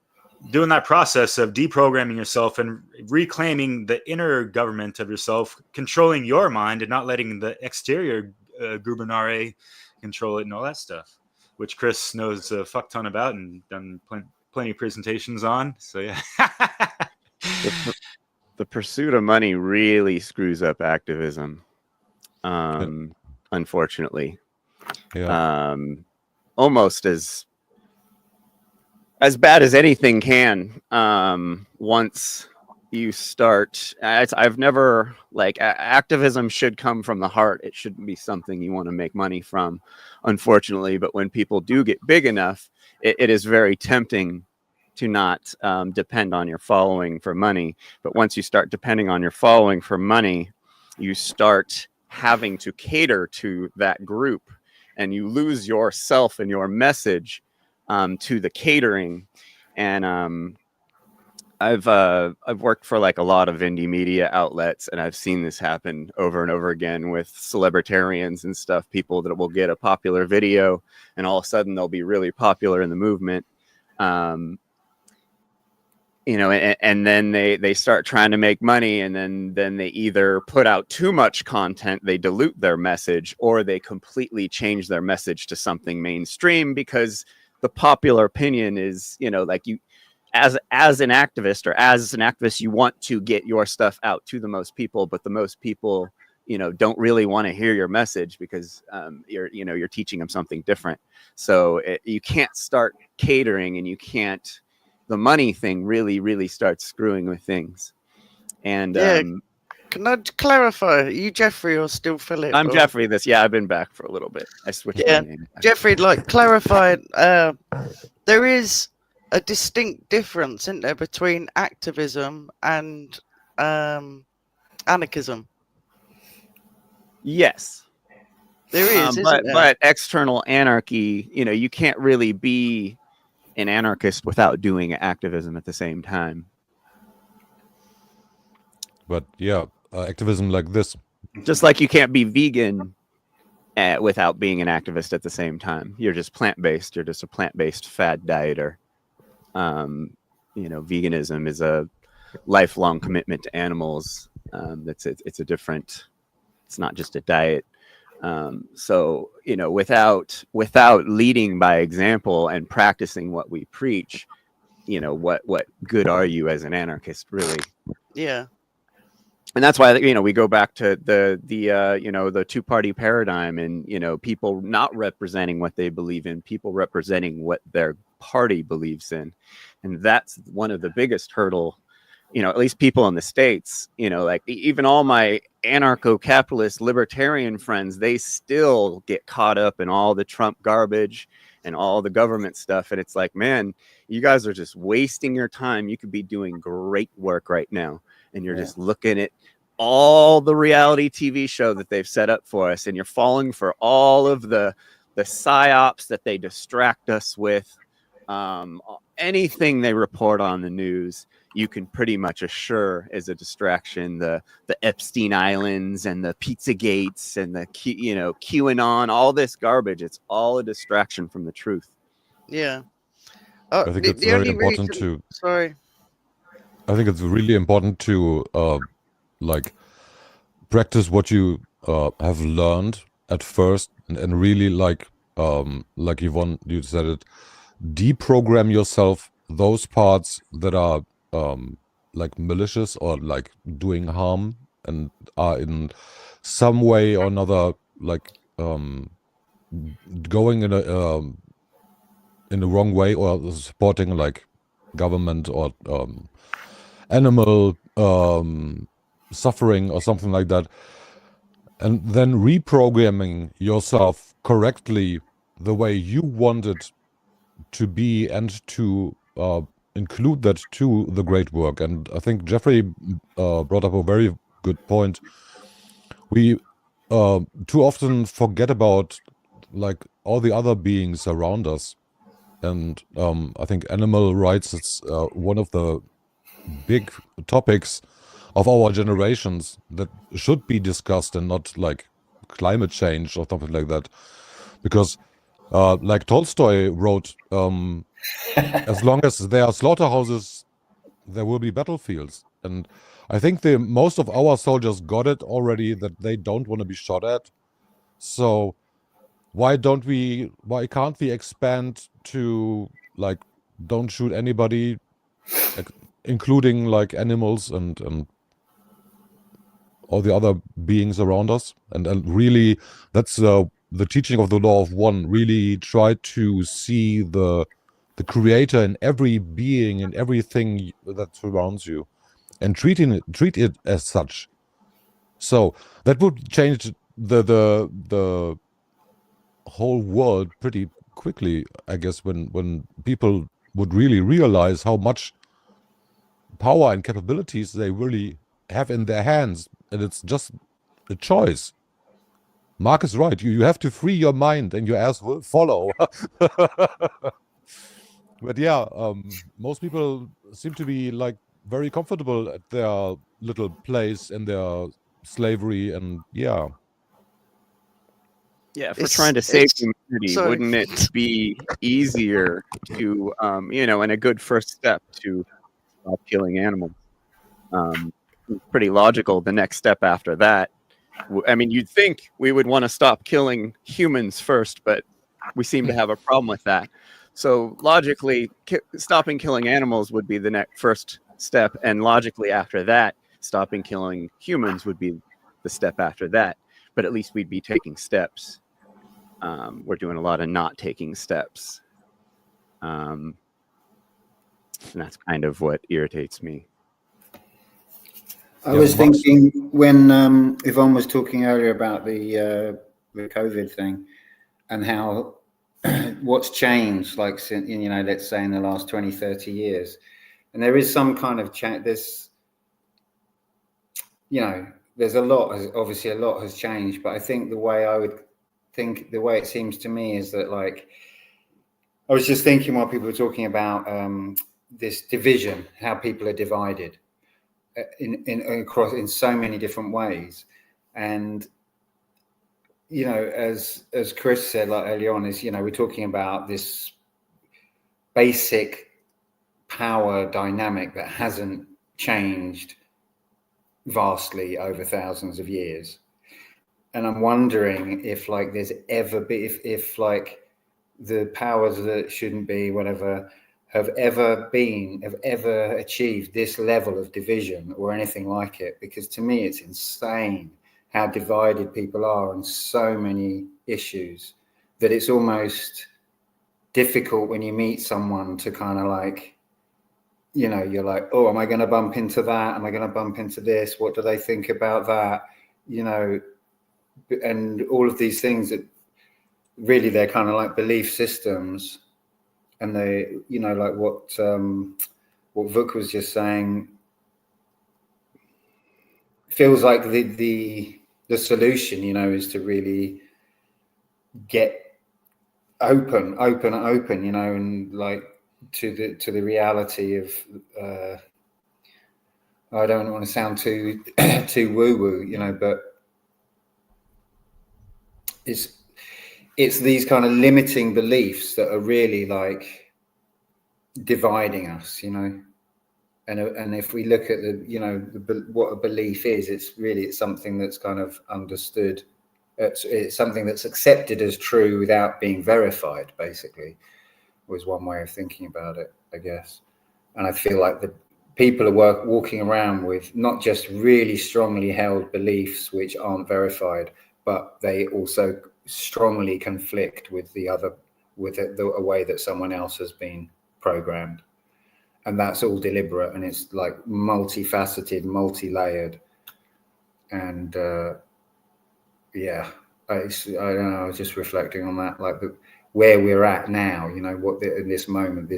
doing that process of deprogramming yourself and reclaiming the inner government of yourself, controlling your mind and not letting the exterior gubernare control it and all that stuff, which KRIS knows a fuck ton about and done plenty of presentations on. So yeah. The pursuit of money really screws up activism. Unfortunately. Yeah. Almost as bad as anything can. Once you start, I've never, like, activism should come from the heart. It shouldn't be something you want to make money from, unfortunately. But when people do get big enough, it is very tempting to not depend on your following for money. But once you start depending on your following for money, you start having to cater to that group, and you lose yourself and your message to the catering. And I've worked for like a lot of indie media outlets, and I've seen this happen over and over again with celebritarians and stuff. People that will get a popular video, and all of a sudden they'll be really popular in the movement. You know, and then they start trying to make money, and then they either put out too much content, they dilute their message, or they completely change their message to something mainstream because the popular opinion is, you know, like you, as an activist, you want to get your stuff out to the most people, but the most people, you know, don't really want to hear your message because you're teaching them something different. So you can't start catering, and you can't. The money thing really starts screwing with things. And yeah, can I clarify? Are you Jeffrey or still Philip? I'm Jeffrey. I've been back for a little bit. I switched my name. Jeffrey, like, clarify. There is a distinct difference, isn't there, between activism and anarchism? Yes, there is. But external anarchy, you know, you can't really be an anarchist without doing activism at the same time. But yeah, activism like this. Just like you can't be vegan without being an activist at the same time. You're just plant-based. You're just a plant-based fad dieter. You know, veganism is a lifelong commitment to animals. It's not just a diet. So, you know, without leading by example and practicing what we preach, you know, what good are you as an anarchist, really? Yeah. And that's why, you know, we go back to the two-party paradigm, and, you know, people not representing what they believe in, people representing what their party believes in. And that's one of the biggest hurdle, you know, at least people in the States, you know, like even all my anarcho-capitalist libertarian friends, they still get caught up in all the Trump garbage and all the government stuff. And it's like, man, you guys are just wasting your time. You could be doing great work right now. And you're just looking at all the reality TV show that they've set up for us. And you're falling for all of the psyops that they distract us with. anything they report on the news, you can pretty much assure is a distraction. The Epstein Islands and the Pizza Gates and the QAnon, all this garbage. It's all a distraction from the truth. Yeah. I think it's very important to. Sorry. I think it's really important to like practice what you have learned at first, and really like Yvonne, you said it, deprogram yourself those parts that are like malicious or like doing harm and are in some way or another like going in the wrong way, or supporting like government or animal suffering or something like that, and then reprogramming yourself correctly the way you want it to be, and to include that to the great work. And I think Jeffrey brought up a very good point. We too often forget about like all the other beings around us, and I think animal rights is one of the big topics of our generations that should be discussed, and not like climate change or something like that, because like Tolstoy wrote, as long as there are slaughterhouses, there will be battlefields. And I think most of our soldiers got it already, that they don't want to be shot at. So why can't we expand to like, don't shoot anybody, like, including like animals and all the other beings around us, and really that's the teaching of the law of one. Really try to see the creator in every being and everything that surrounds you, and treat it as such. So that would change the whole world pretty quickly, I guess, when people would really realize how much power and capabilities they really have in their hands, and it's just a choice. Mark is right. You have to free your mind, and your ass will follow. But yeah, most people seem to be like very comfortable at their little place and their slavery, and yeah. Yeah, if we're trying to save humanity, wouldn't it be easier to, and a good first step to stop killing animals? Pretty logical. The next step after that, I mean, you'd think we would want to stop killing humans first, but we seem to have a problem with that. So logically, stopping killing animals would be the first step, and logically after that, stopping killing humans would be the step after that. But at least we'd be taking steps. We're doing a lot of not taking steps. And that's kind of what irritates me. I was thinking when Yvonne was talking earlier about the COVID thing, and how what's changed, like, let's say in the last 20, 30 years. And there is some kind of change. There's a lot, obviously a lot has changed, but I think the way it seems to me is that, like, I was just thinking while people were talking about this division, how people are divided in so many different ways. And as KRIS said, like earlier on, is we're talking about this basic power dynamic that hasn't changed vastly over thousands of years. And I'm wondering if, like, there's ever been, if like the powers that shouldn't be, whatever, have ever achieved this level of division or anything like it. Because to me, it's insane how divided people are on so many issues, that it's almost difficult when you meet someone to kind of like, you're like, oh, am I going to bump into that? Am I going to bump into this? What do they think about that? And all of these things that really, they're kind of like belief systems. And they, like what Vuk was just saying, feels like the solution, is to really get open, and like to the reality of. I don't want to sound too woo woo, you know, but it's these kind of limiting beliefs that are really like dividing us, you know. And if we look at the, you know, what a belief is, it's something that's kind of understood. It's something that's accepted as true without being verified, basically, was one way of thinking about it, I guess. And I feel like the people are walking around with not just really strongly held beliefs which aren't verified, but they also strongly conflict with the other, with a way that someone else has been programmed. And that's all deliberate, and it's like multifaceted, multi-layered. And yeah, I don't know, I was just reflecting on that, like where we're at now, you know, what in this moment,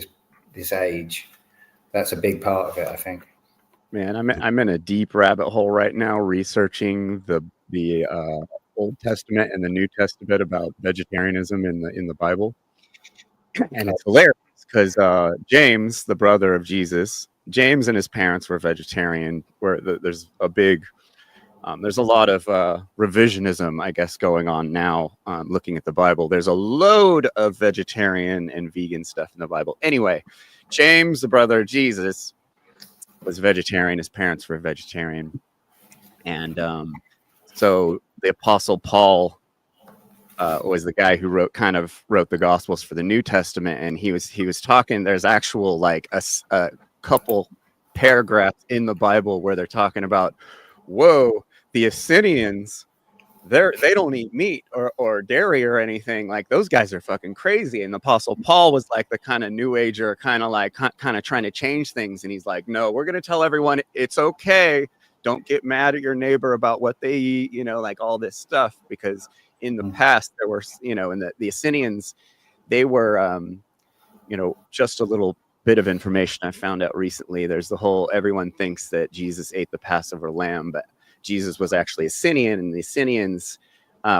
this age, that's a big part of it, I think. Man, I'm in a deep rabbit hole right now researching the Old Testament and the New Testament about vegetarianism in the Bible, and it's hilarious because James, the brother of Jesus, James and his parents were vegetarian. There's a lot of revisionism, I guess, going on now. Looking at the Bible, there's a load of vegetarian and vegan stuff in the Bible. Anyway, James, the brother of Jesus, was vegetarian. His parents were vegetarian, and so the Apostle Paul was the guy who wrote the Gospels for the New Testament, and he was talking. There's actual like a couple paragraphs in the Bible where they're talking about, whoa, the Essenians, they don't eat meat or dairy or anything. Like, those guys are fucking crazy. And the Apostle Paul was like the kind of new ager, kind of trying to change things. And he's like, no, we're going to tell everyone it's okay. Don't get mad at your neighbor about what they eat, you know, like all this stuff. Because in the past there were, you know, and the Essenians, they were, you know, just a little bit of information I found out recently. There's the whole, everyone thinks that Jesus ate the Passover lamb, but Jesus was actually Essenian, and the Essenians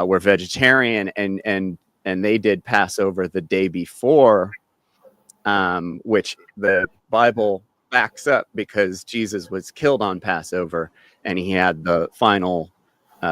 were vegetarian, and they did Passover the day before, which the Bible backs up because Jesus was killed on Passover, and he had the final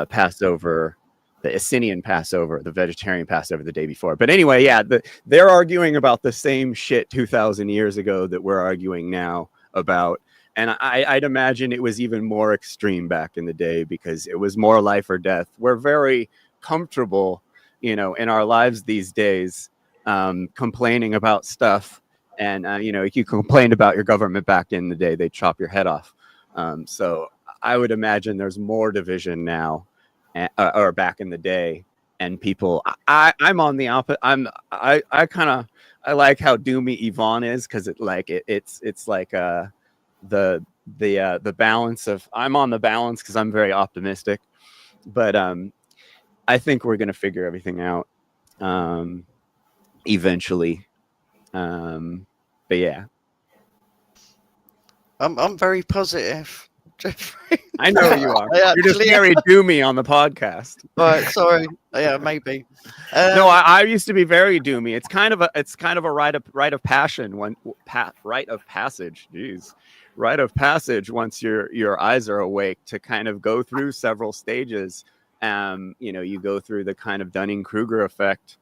Passover, the Essenian Passover, the vegetarian Passover, the day before. But anyway, yeah, they're arguing about the same shit 2,000 years ago that we're arguing now about. And I'd imagine it was even more extreme back in the day because it was more life or death. We're very comfortable, you know, in our lives these days, complaining about stuff. And, you know, if you complained about your government back in the day, they'd chop your head off. So I would imagine there's more division now, or back in the day. And people, I'm on the opposite. I like how doomy Yvonne is, because it's like the balance of, I'm on the balance because I'm very optimistic, but I think we're gonna figure everything out eventually. But yeah, I'm very positive, Jeffrey. I know you are. You're just very doomy on the podcast. Right, sorry. Yeah, maybe. No, I used to be very doomy. It's kind of a rite of passion, rite of passage. Jeez. Rite of passage once your eyes are awake to kind of go through several stages. You know, you go through the kind of Dunning-Kruger effect,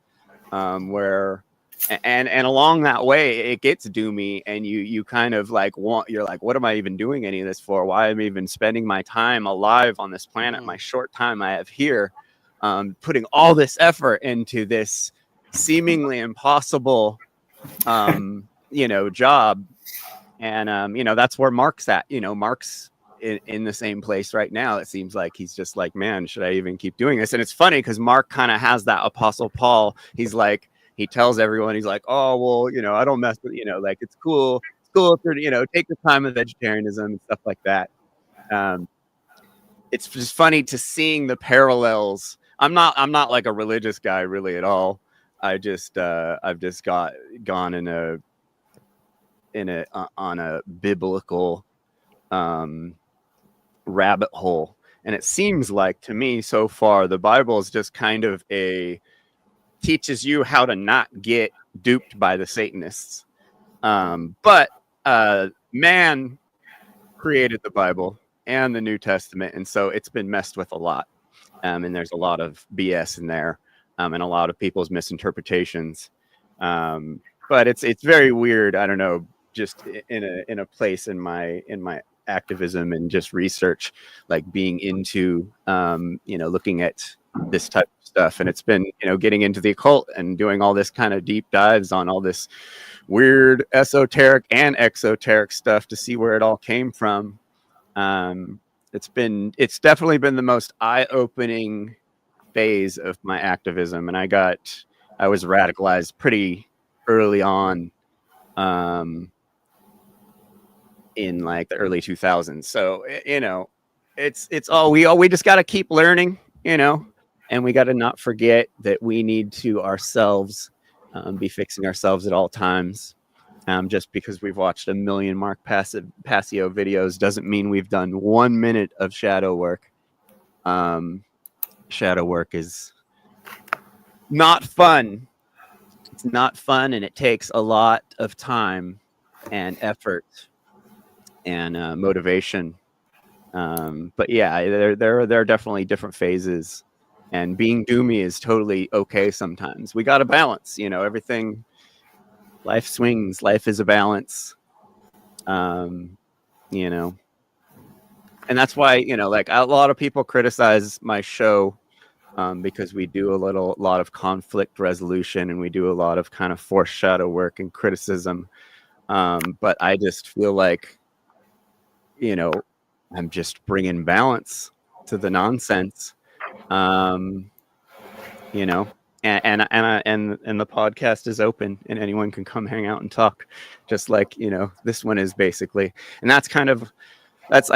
where and along that way it gets doomy, and you kind of like you're like, what am I even doing any of this for? Why am I even spending my time alive on this planet, my short time I have here, putting all this effort into this seemingly impossible you know, job. And, you know, that's where Mark's at. You know, Mark's in the same place right now. It seems like he's just like, man, should I even keep doing this? And it's funny because Mark kind of has that Apostle Paul. He's like, he tells everyone, he's like, oh, well, you know, I don't mess with, you know, like, it's cool for, you know, take the time with vegetarianism and stuff like that. It's just funny to seeing the parallels. I'm not like a religious guy really at all. I've just gone on a biblical rabbit hole, and it seems like to me so far the Bible is just kind of teaches you how to not get duped by the Satanists, But man created the Bible and the New Testament, and so it's been messed with a lot. And there's a lot of BS in there, and a lot of people's misinterpretations. But it's very weird. I don't know, just in a place in my activism and just research, like being into looking at this type of stuff, and it's been getting into the occult and doing all this kind of deep dives on all this weird esoteric and exoteric stuff to see where it all came from. It's definitely been the most eye-opening phase of my activism, and I was radicalized pretty early on, in like the early 2000s. So it's all we just got to keep learning, and we got to not forget that we need to ourselves be fixing ourselves at all times. Just because we've watched a million PASSIO videos doesn't mean we've done 1 minute of shadow work. Shadow work is not fun. It's not fun, and it takes a lot of time and effort and motivation. But yeah, there are definitely different phases, and being doomy is totally okay sometimes. We got to balance, everything. Life swings. Life is a balance. And that's why, like a lot of people criticize my show because we do a lot of conflict resolution, and we do a lot of kind of forced shadow work and criticism. But I just feel like, I'm just bringing balance to the nonsense, and the podcast is open, and anyone can come hang out and talk, just like this one is basically. And that's I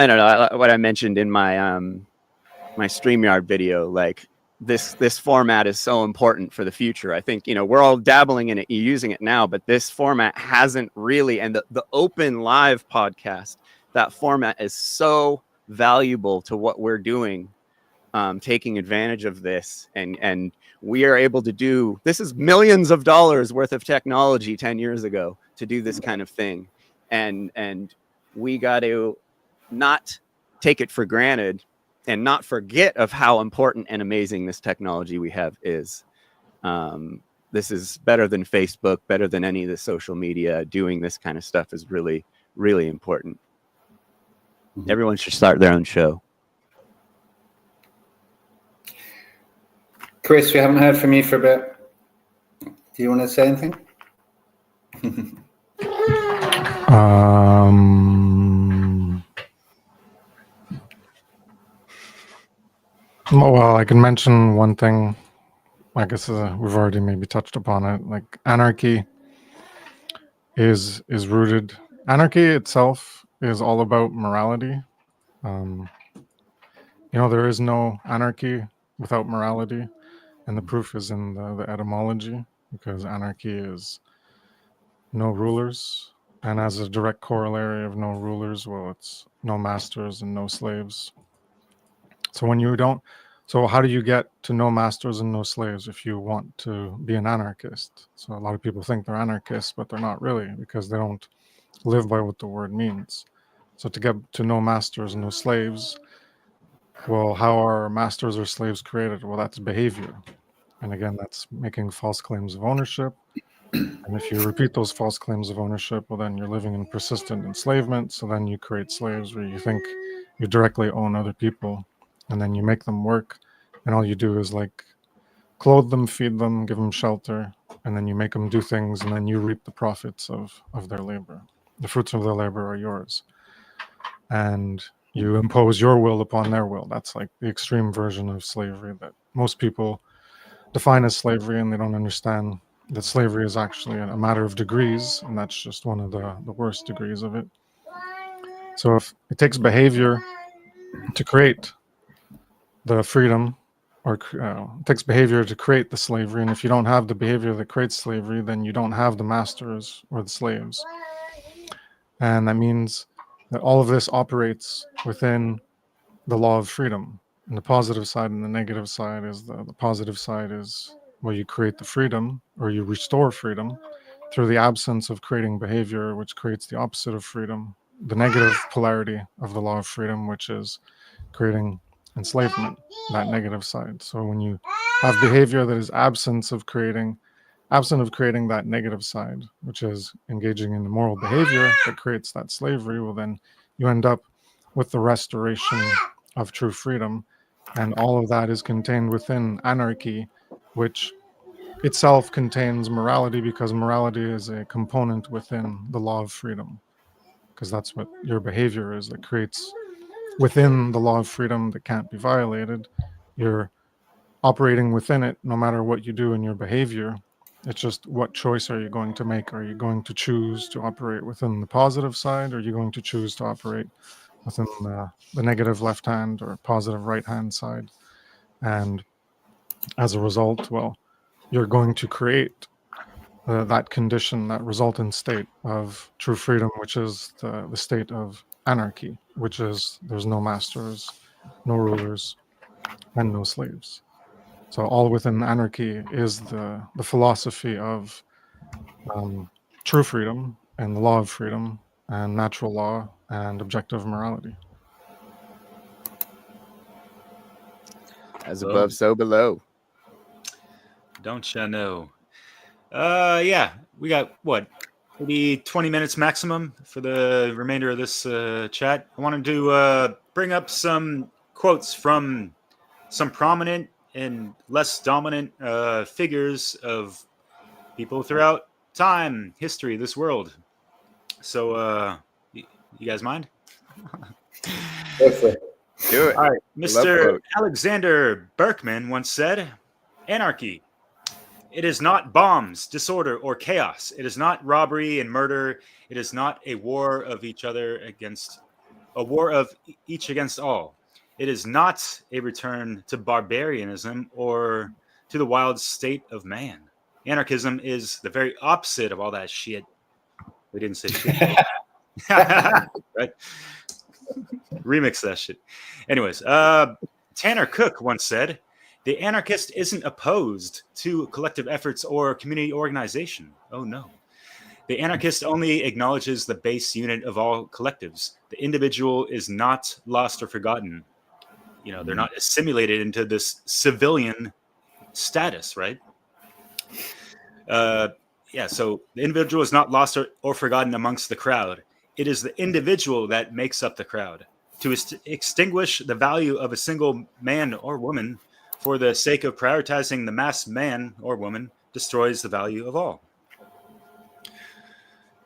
don't know what I mentioned in my my StreamYard video. Like this format is so important for the future. I think we're all dabbling in it, using it now, but this format hasn't really. And the open live podcast, that format is so valuable to what we're doing, taking advantage of this, and we are able to do this. Is millions of dollars worth of technology 10 years ago to do this kind of thing, and we got to not take it for granted and not forget of how important and amazing this technology we have is. This is better than Facebook, better than any of the social media. Doing this kind of stuff is really, really important. Mm-hmm. Everyone should start their own show. KRIS, we haven't heard from you for a bit. Do you want to say anything? Well, I can mention one thing. I guess we've already maybe touched upon it. Like anarchy is rooted. Anarchy itself is all about morality. There is no anarchy without morality, and the proof is in the etymology, because anarchy is no rulers, and as a direct corollary of no rulers, well, it's no masters and no slaves. So how do you get to no masters and no slaves if you want to be an anarchist? So a lot of people think they're anarchists, but they're not really, because they don't live by what the word means. So to get to no masters and no slaves, well, how are masters or slaves created? Well, that's behavior. And again, that's making false claims of ownership. And if you repeat those false claims of ownership, well, then you're living in persistent enslavement. So then you create slaves where you think you directly own other people, and then you make them work, and all you do is like clothe them, feed them, give them shelter, and then you make them do things, and then you reap the profits of their labor. The fruits of their labor are yours. And you impose your will upon their will. That's like the extreme version of slavery that most people define as slavery, and they don't understand that slavery is actually a matter of degrees, and that's just one of the worst degrees of it. So if it takes behavior to create the freedom, or it takes behavior to create the slavery, and if you don't have the behavior that creates slavery, then you don't have the masters or the slaves. And that means that all of this operates within the law of freedom. And the positive side and the negative side is the positive side is, well, you create the freedom, or you restore freedom, through the absence of creating behavior, which creates the opposite of freedom, the negative polarity of the law of freedom, which is creating enslavement, that negative side. So when you have behavior that is absent of creating that negative side, which is engaging in immoral behavior that creates that slavery, well, then you end up with the restoration of true freedom. And all of that is contained within anarchy, which itself contains morality, because morality is a component within the law of freedom, because that's what your behavior is that creates within the law of freedom that can't be violated. You're operating within it no matter what you do in your behavior. It's just, what choice are you going to make? Are you going to choose to operate within the positive side, or are you going to choose to operate within the negative left hand or positive right hand side? And as a result, well, you're going to create that condition, that resultant state of true freedom, which is the state of anarchy, which is there's no masters, no rulers, and no slaves. So all within anarchy is the philosophy of true freedom and the law of freedom and natural law and objective morality. As above, so below. Don't you know? Yeah, we got what, maybe 20 minutes maximum for the remainder of this chat. I wanted to bring up some quotes from some prominent and less dominant figures of people throughout time, history, this world. So, you guys mind? Do it. All right, love Mr. quote. Alexander Berkman once said, "Anarchy. It is not bombs, disorder, or chaos. It is not robbery and murder. It is not a war of each against all. It is not a return to barbarianism or to the wild state of man. Anarchism is the very opposite of all that shit." We didn't say shit. Right? Remix that shit. Anyways, Tanner Cook once said, "The anarchist isn't opposed to collective efforts or community organization. Oh no. The anarchist only acknowledges the base unit of all collectives. The individual is not lost or forgotten. You know, they're not assimilated into this civilian status, right? Yeah, so the individual is not lost or forgotten amongst the crowd. It is the individual that makes up the crowd. To extinguish the value of a single man or woman for the sake of prioritizing the mass man or woman destroys the value of all."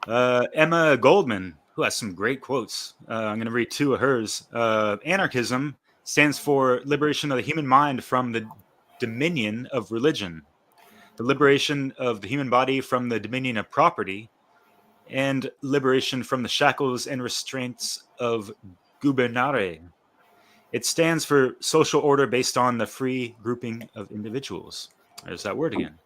Emma Goldman, who has some great quotes. I'm going to read two of hers. "Anarchism stands for liberation of the human mind from the dominion of religion, the liberation of the human body from the dominion of property, and liberation from the shackles and restraints of gubernare. It stands for social order based on the free grouping of individuals." There's that word again.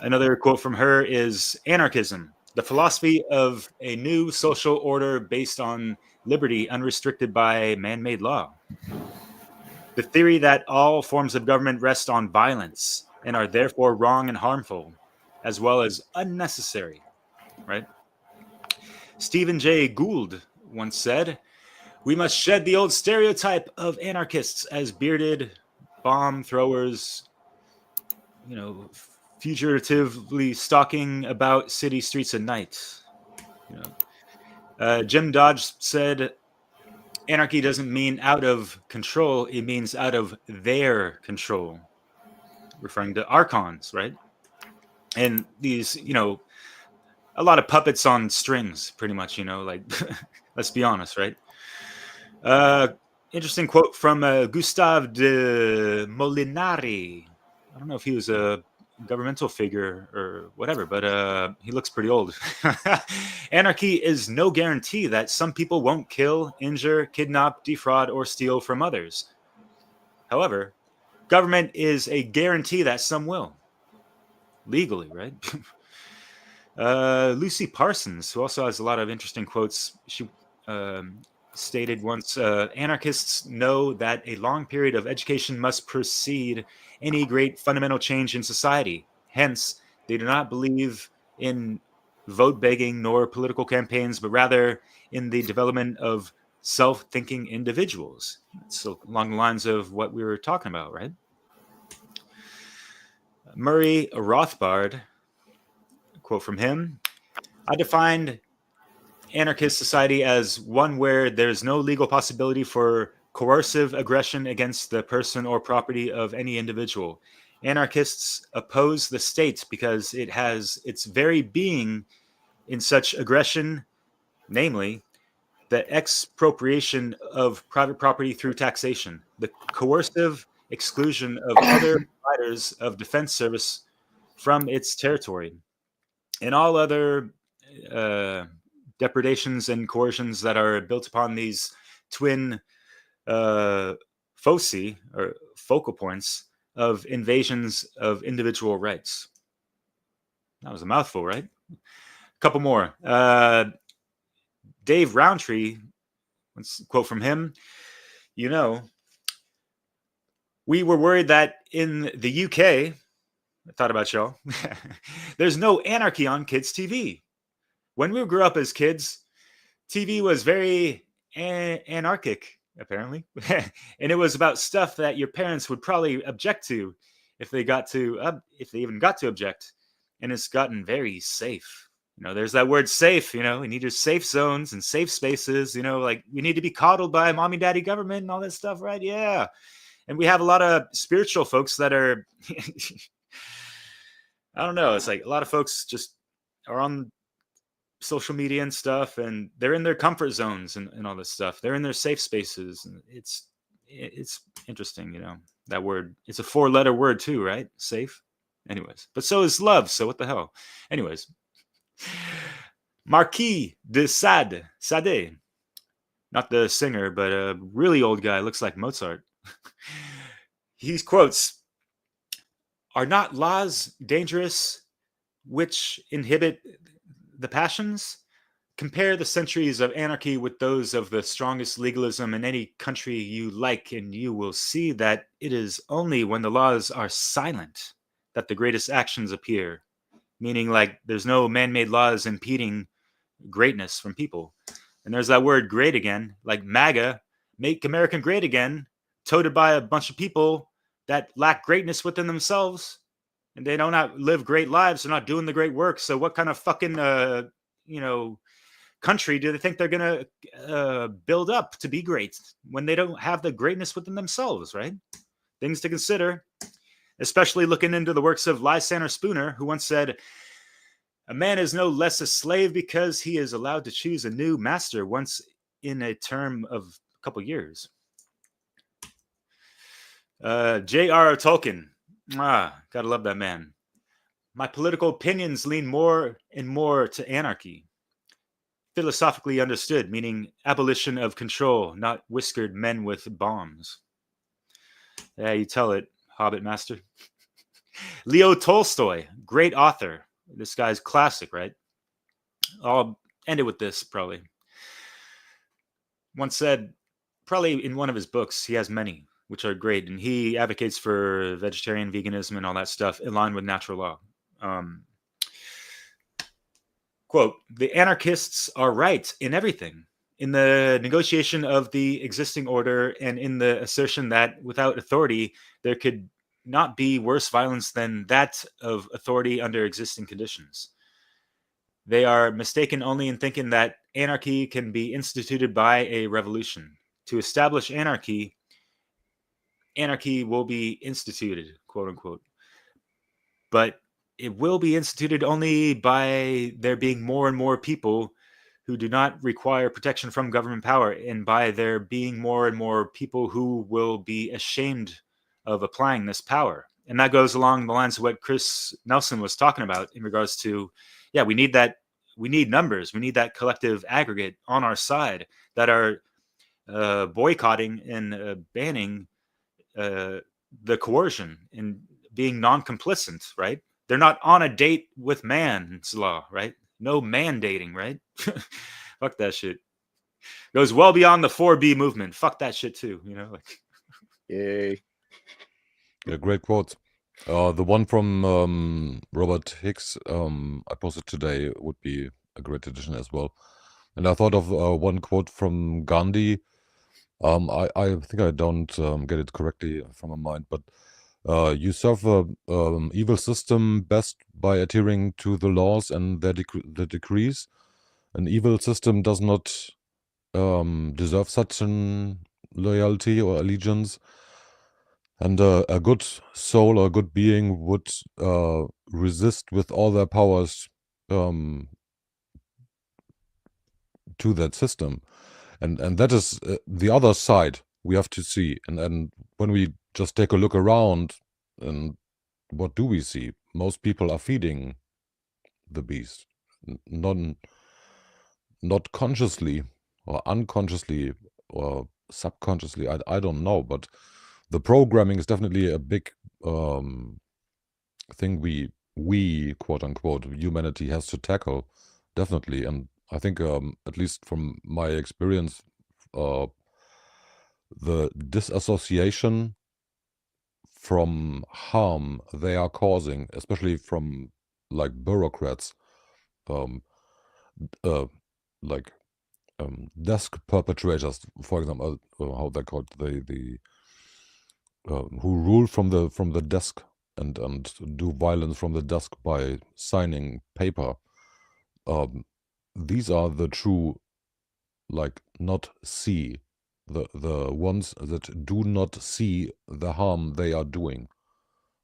Another quote from her is, "Anarchism, the philosophy of a new social order based on liberty unrestricted by man-made law. The theory that all forms of government rest on violence and are therefore wrong and harmful, as well as unnecessary." Right? Stephen Jay Gould once said, "We must shed the old stereotype of anarchists as bearded bomb throwers, you know, fugitively stalking about city streets at night." You know, Jim Dodge said, "Anarchy doesn't mean out of control; it means out of their control," referring to archons, right? And these, you know, a lot of puppets on strings, pretty much. You know, like let's be honest, right? Interesting quote from Gustave de Molinari. I don't know if he was a governmental figure or whatever, but he looks pretty old. "Anarchy is no guarantee that some people won't kill, injure, kidnap, defraud, or steal from others. However, government is a guarantee that some will. Legally, right?" Lucy Parsons, who also has a lot of interesting quotes, she stated once, "Anarchists know that a long period of education must precede any great fundamental change in society. Hence, they do not believe in vote begging nor political campaigns, but rather in the development of self-thinking individuals. So along the lines of what we were talking about, right? Murray Rothbard, quote from him, I defined anarchist society as one where there's no legal possibility for coercive aggression against the person or property of any individual. Anarchists oppose the state because it has its very being in such aggression, namely the expropriation of private property through taxation, the coercive exclusion of other providers of defense service from its territory, and all other depredations and coercions that are built upon these twin foci, or focal points, of invasions of individual rights. That was a mouthful, right? A couple more. Dave Rowntree, let's quote from him. You know, we were worried that in the UK, I thought about y'all, there's no anarchy on kids' TV. When we grew up as kids, TV was very anarchic, apparently. And it was about stuff that your parents would probably object to if they even got to object. And it's gotten very safe. You know, there's that word safe, you know, we need your safe zones and safe spaces, you know, like we need to be coddled by mommy, daddy, government and all that stuff, right? Yeah. And we have a lot of spiritual folks that are, I don't know, it's like a lot of folks just are on social media and stuff, and they're in their comfort zones and all this stuff. They're in their safe spaces. And it's interesting, you know, that word. It's a 4-letter word too, right? Safe. Anyways, but so is love. So what the hell? Anyways, Marquis de Sade, not the singer, but a really old guy, looks like Mozart. He quotes, "Are not laws dangerous which inhibit the passions? Compare the centuries of anarchy with those of the strongest legalism in any country you like, and you will see that it is only when the laws are silent that the greatest actions appear." Meaning, like, there's no man-made laws impeding greatness from people. And there's that word great again, like MAGA, make America great again, toted by a bunch of people that lack greatness within themselves. And they don't live great lives. They're not doing the great work. So what kind of fucking, country do they think they're going to build up to be great when they don't have the greatness within themselves, right? Things to consider, especially looking into the works of Lysander Spooner, who once said, "A man is no less a slave because he is allowed to choose a new master once in a term of a couple years." J.R.R. Tolkien. Gotta love that man. "My political opinions lean more and more to anarchy. Philosophically understood, meaning abolition of control, not whiskered men with bombs." Yeah, you tell it, Hobbit Master. Leo Tolstoy, great author. This guy's classic, right? I'll end it with this, probably. Once said, probably in one of his books, he has many, which are great, and he advocates for vegetarian, veganism, and all that stuff in line with natural law. Quote, "The anarchists are right in everything, in the negotiation of the existing order and in the assertion that without authority, there could not be worse violence than that of authority under existing conditions. They are mistaken only in thinking that anarchy can be instituted by a revolution. To establish anarchy will be instituted, quote unquote. But it will be instituted only by there being more and more people who do not require protection from government power, and by there being more and more people who will be ashamed of applying this power." And that goes along the lines of what Chris Nelson was talking about in regards to, yeah, we need that. We need numbers. We need that collective aggregate on our side that are boycotting and banning the coercion and being non-complicit, right? They're not on a date with man's law, right? No mandating, right? Fuck that shit. Goes well beyond the 4B movement. Fuck that shit too, you know? Like, Yay. Yeah, great quotes. The one from Robert Hicks I posted today would be a great addition as well. And I thought of one quote from Gandhi. I think I don't get it correctly from my mind, but you serve a evil system best by adhering to the laws and the decrees. An evil system does not deserve such an loyalty or allegiance. And a good soul or a good being would resist with all their powers to that system. And that is the other side we have to see. And when we just take a look around, and what do we see? Most people are feeding the beast. Not consciously or unconsciously or subconsciously, I don't know, but the programming is definitely a big thing we quote unquote humanity has to tackle, definitely. And I think at least from my experience, the disassociation from harm they are causing, especially from like bureaucrats, like desk perpetrators, for example, how they're called, the who rule from the desk and do violence from the desk by signing paper. These are the true, like, not see, the ones that do not see the harm they are doing.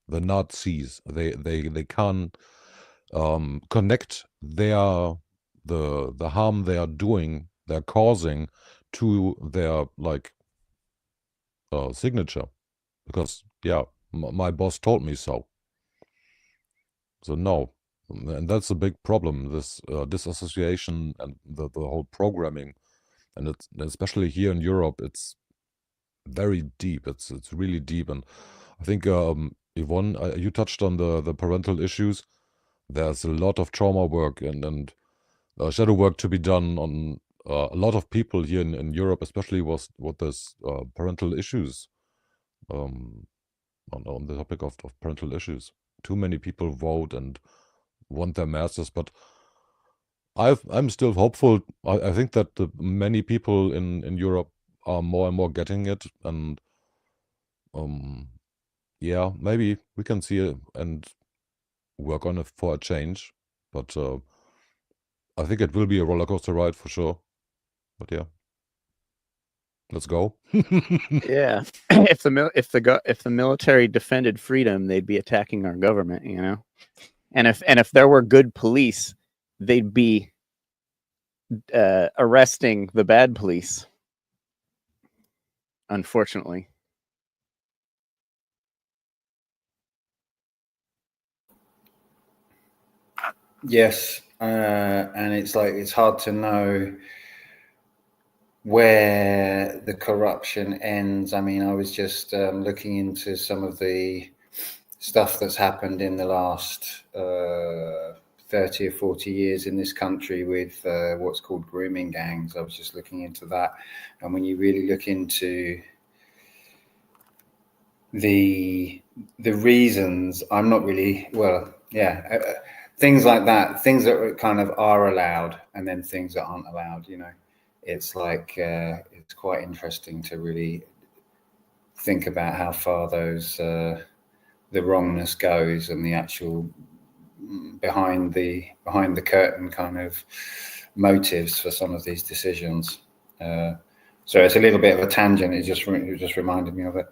The Nazis, they can't connect the harm they are doing, they're causing, to their like signature, because yeah, my boss told me so. So no, and that's a big problem. This disassociation and the whole programming, and it's especially here in Europe, it's very deep. It's really deep, and I think Yvonne, you touched on the parental issues. There's a lot of trauma work and shadow work to be done on a lot of people here in Europe, especially what there's parental issues, on the topic of parental issues. Too many people vote and want their masters, but I'm still hopeful. I think that many people in Europe are more and more getting it, and yeah, maybe we can see it and work on it for a change. But I think it will be a roller coaster ride for sure. But yeah, let's go. Yeah, if the military defended freedom, they'd be attacking our government, you know. And if there were good police, they'd be arresting the bad police. Unfortunately. Yes, and it's like it's hard to know where the corruption ends. I mean, I was just looking into some of the stuff that's happened in the last 30 or 40 years in this country with what's called grooming gangs. I was just looking into that, and when you really look into the reasons, I'm not really, well, yeah, things like that, things that kind of are allowed, and then things that aren't allowed, you know. It's like it's quite interesting to really think about how far those the wrongness goes, and the actual behind the curtain kind of motives for some of these decisions. So it's a little bit of a tangent. It just reminded me of it.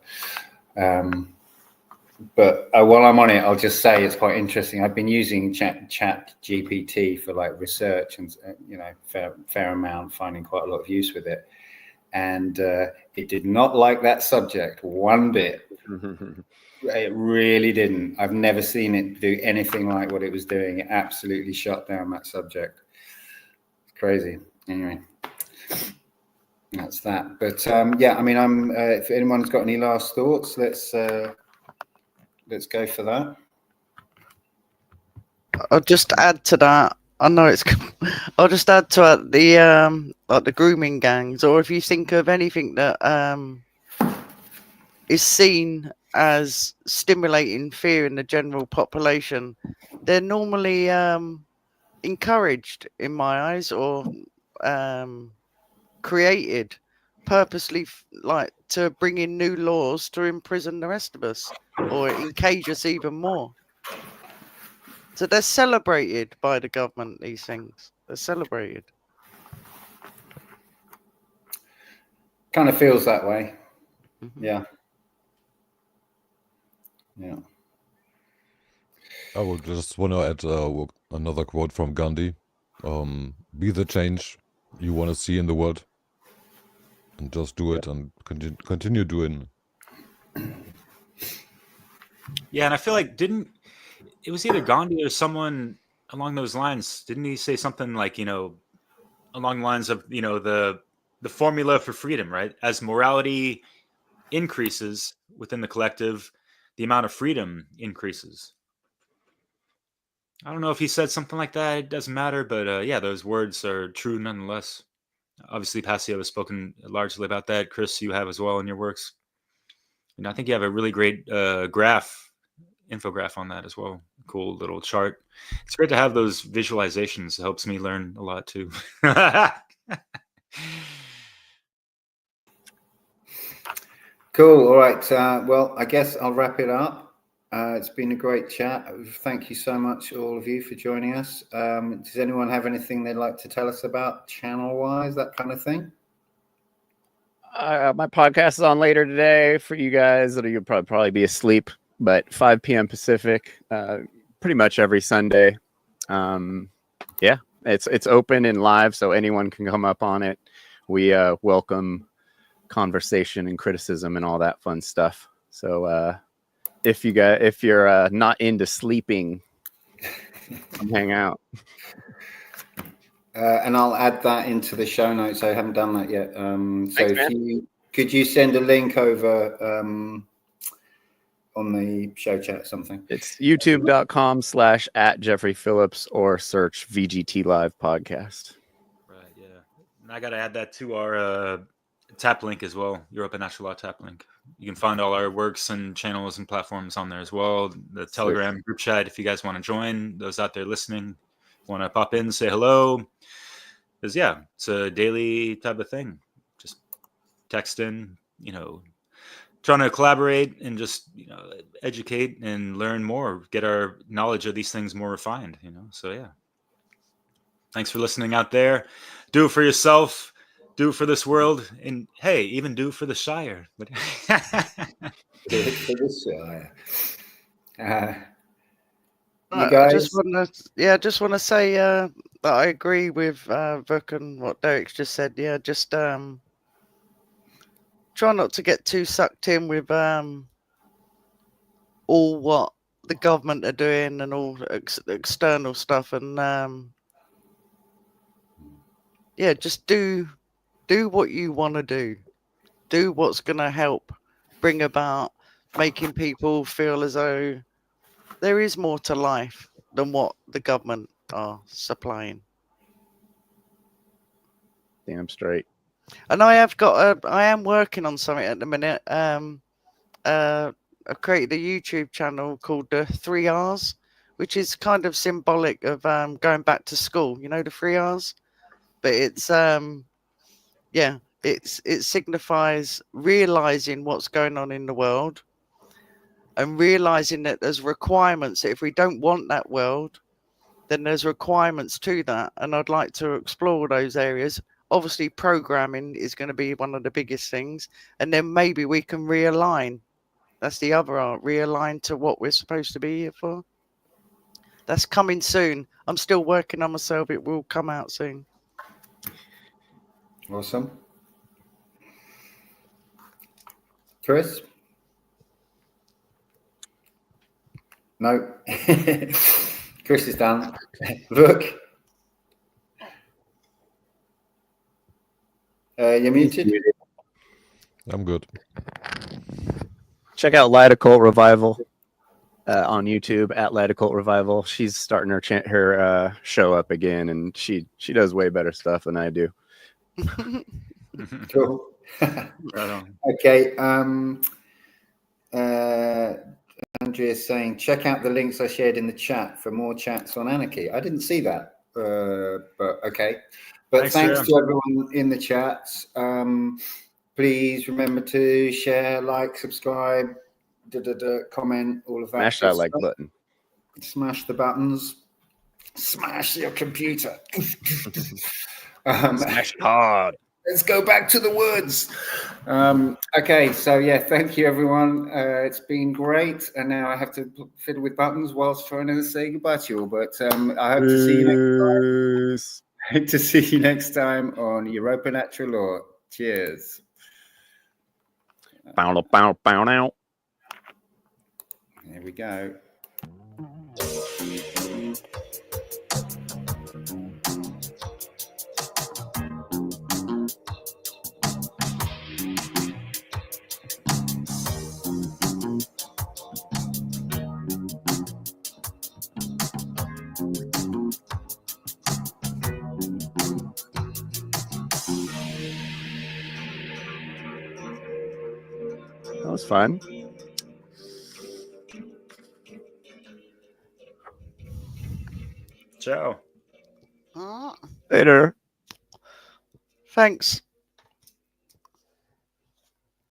But while I'm on it, I'll just say it's quite interesting. I've been using Chat GPT for like research, and you know, fair amount, finding quite a lot of use with it. And it did not like that subject one bit. It really didn't. I've never seen it do anything like what it was doing. It absolutely shut down that subject. It's crazy. Anyway, that's that. But yeah, I mean, if anyone's got any last thoughts, let's go for that. I'll just add to that. I know it's. I'll just add to it the like the grooming gangs, or if you think of anything that is seen as stimulating fear in the general population, they're normally encouraged, in my eyes, or created purposely, like to bring in new laws to imprison the rest of us or encage us even more. So they're celebrated by the government, these things. They're celebrated. Kind of feels that way. Mhm. Yeah. Yeah. I would just want to add another quote from Gandhi. Be the change you want to see in the world. And just do it and continue doing. Yeah, and I feel like it was either Gandhi or someone along those lines. Didn't he say something like, along the lines of, the formula for freedom, right? As morality increases within the collective, the amount of freedom increases. I don't know if he said something like that. It doesn't matter, but yeah, those words are true nonetheless. Obviously, Passio has spoken largely about that. KRIS, you have as well in your works. And I think you have a really great infograph on that as well. Cool little chart. It's great to have those visualizations. It helps me learn a lot too. Cool. All right. Well, I guess I'll wrap it up. It's been a great chat. Thank you so much, all of you, for joining us. Does anyone have anything they'd like to tell us about channel-wise, that kind of thing? My podcast is on later today for you guys. You'll probably be asleep, but 5 p.m. Pacific, pretty much every Sunday. Yeah, it's open and live, so anyone can come up on it. We welcome conversation and criticism and all that fun stuff. So if you're not into sleeping, come hang out. And I'll add that into the show notes. I haven't done that yet. So Thanks, could you send a link over on the show chat or something? It's youtube.com/@JeffreyPhillips or search VGT Live Podcast. Right, yeah. And I got to add that to our tap link as well, Europa Natural Law tap link. You can find all our works and channels and platforms on there as well. The Telegram group chat, if you guys want to join, those out there listening, want to pop in, say hello. Because, yeah, it's a daily type of thing. Just text in, trying to collaborate and just, educate and learn more, get our knowledge of these things more refined, So, yeah. Thanks for listening out there. Do it for yourself. Do it for this world. And, hey, even do it for the Shire. Do it for the Shire. You guys? I just want to say that I agree with Vuk and what Derek's just said. Yeah, just try not to get too sucked in with all what the government are doing and all external stuff, and yeah, just do what you want to do. Do what's going to help bring about making people feel as though there is more to life than what the government are supplying. Damn straight. And I am working on something at the minute. I created a YouTube channel called the 3 R's, which is kind of symbolic of going back to school. You know, the 3 R's, but it's it signifies realizing what's going on in the world and realizing that there's requirements. That if we don't want that world, then there's requirements to that. And I'd like to explore those areas. Obviously, programming is going to be one of the biggest things. And then maybe we can realign. That's the other art, realign to what we're supposed to be here for. That's coming soon. I'm still working on myself. It will come out soon. Awesome. KRIS? No. KRIS is done. Look. You're muted. I'm good. Check out Light Occult Revival on YouTube at Light Occult Revival. She's starting her show up again, and she does way better stuff than I do. Cool. Right on. Okay. Andrea is saying, check out the links I shared in the chat for more chats on Anarchy. I didn't see that, but okay. But thanks to everyone in the chats. Please remember to share, like, subscribe, comment, all of that. Smash that like button. Smash the buttons. Smash your computer. Smash hard. Let's go back to the woods. Okay, so yeah, thank you everyone. It's been great, and now I have to fiddle with buttons whilst trying to say goodbye to you all. But I hope to see you next time. Hope to see you next time on Europa Natural Law. Cheers. Bow, bow, bow, now. Here we go. That was fun. Ciao. Ah, Later. thanks.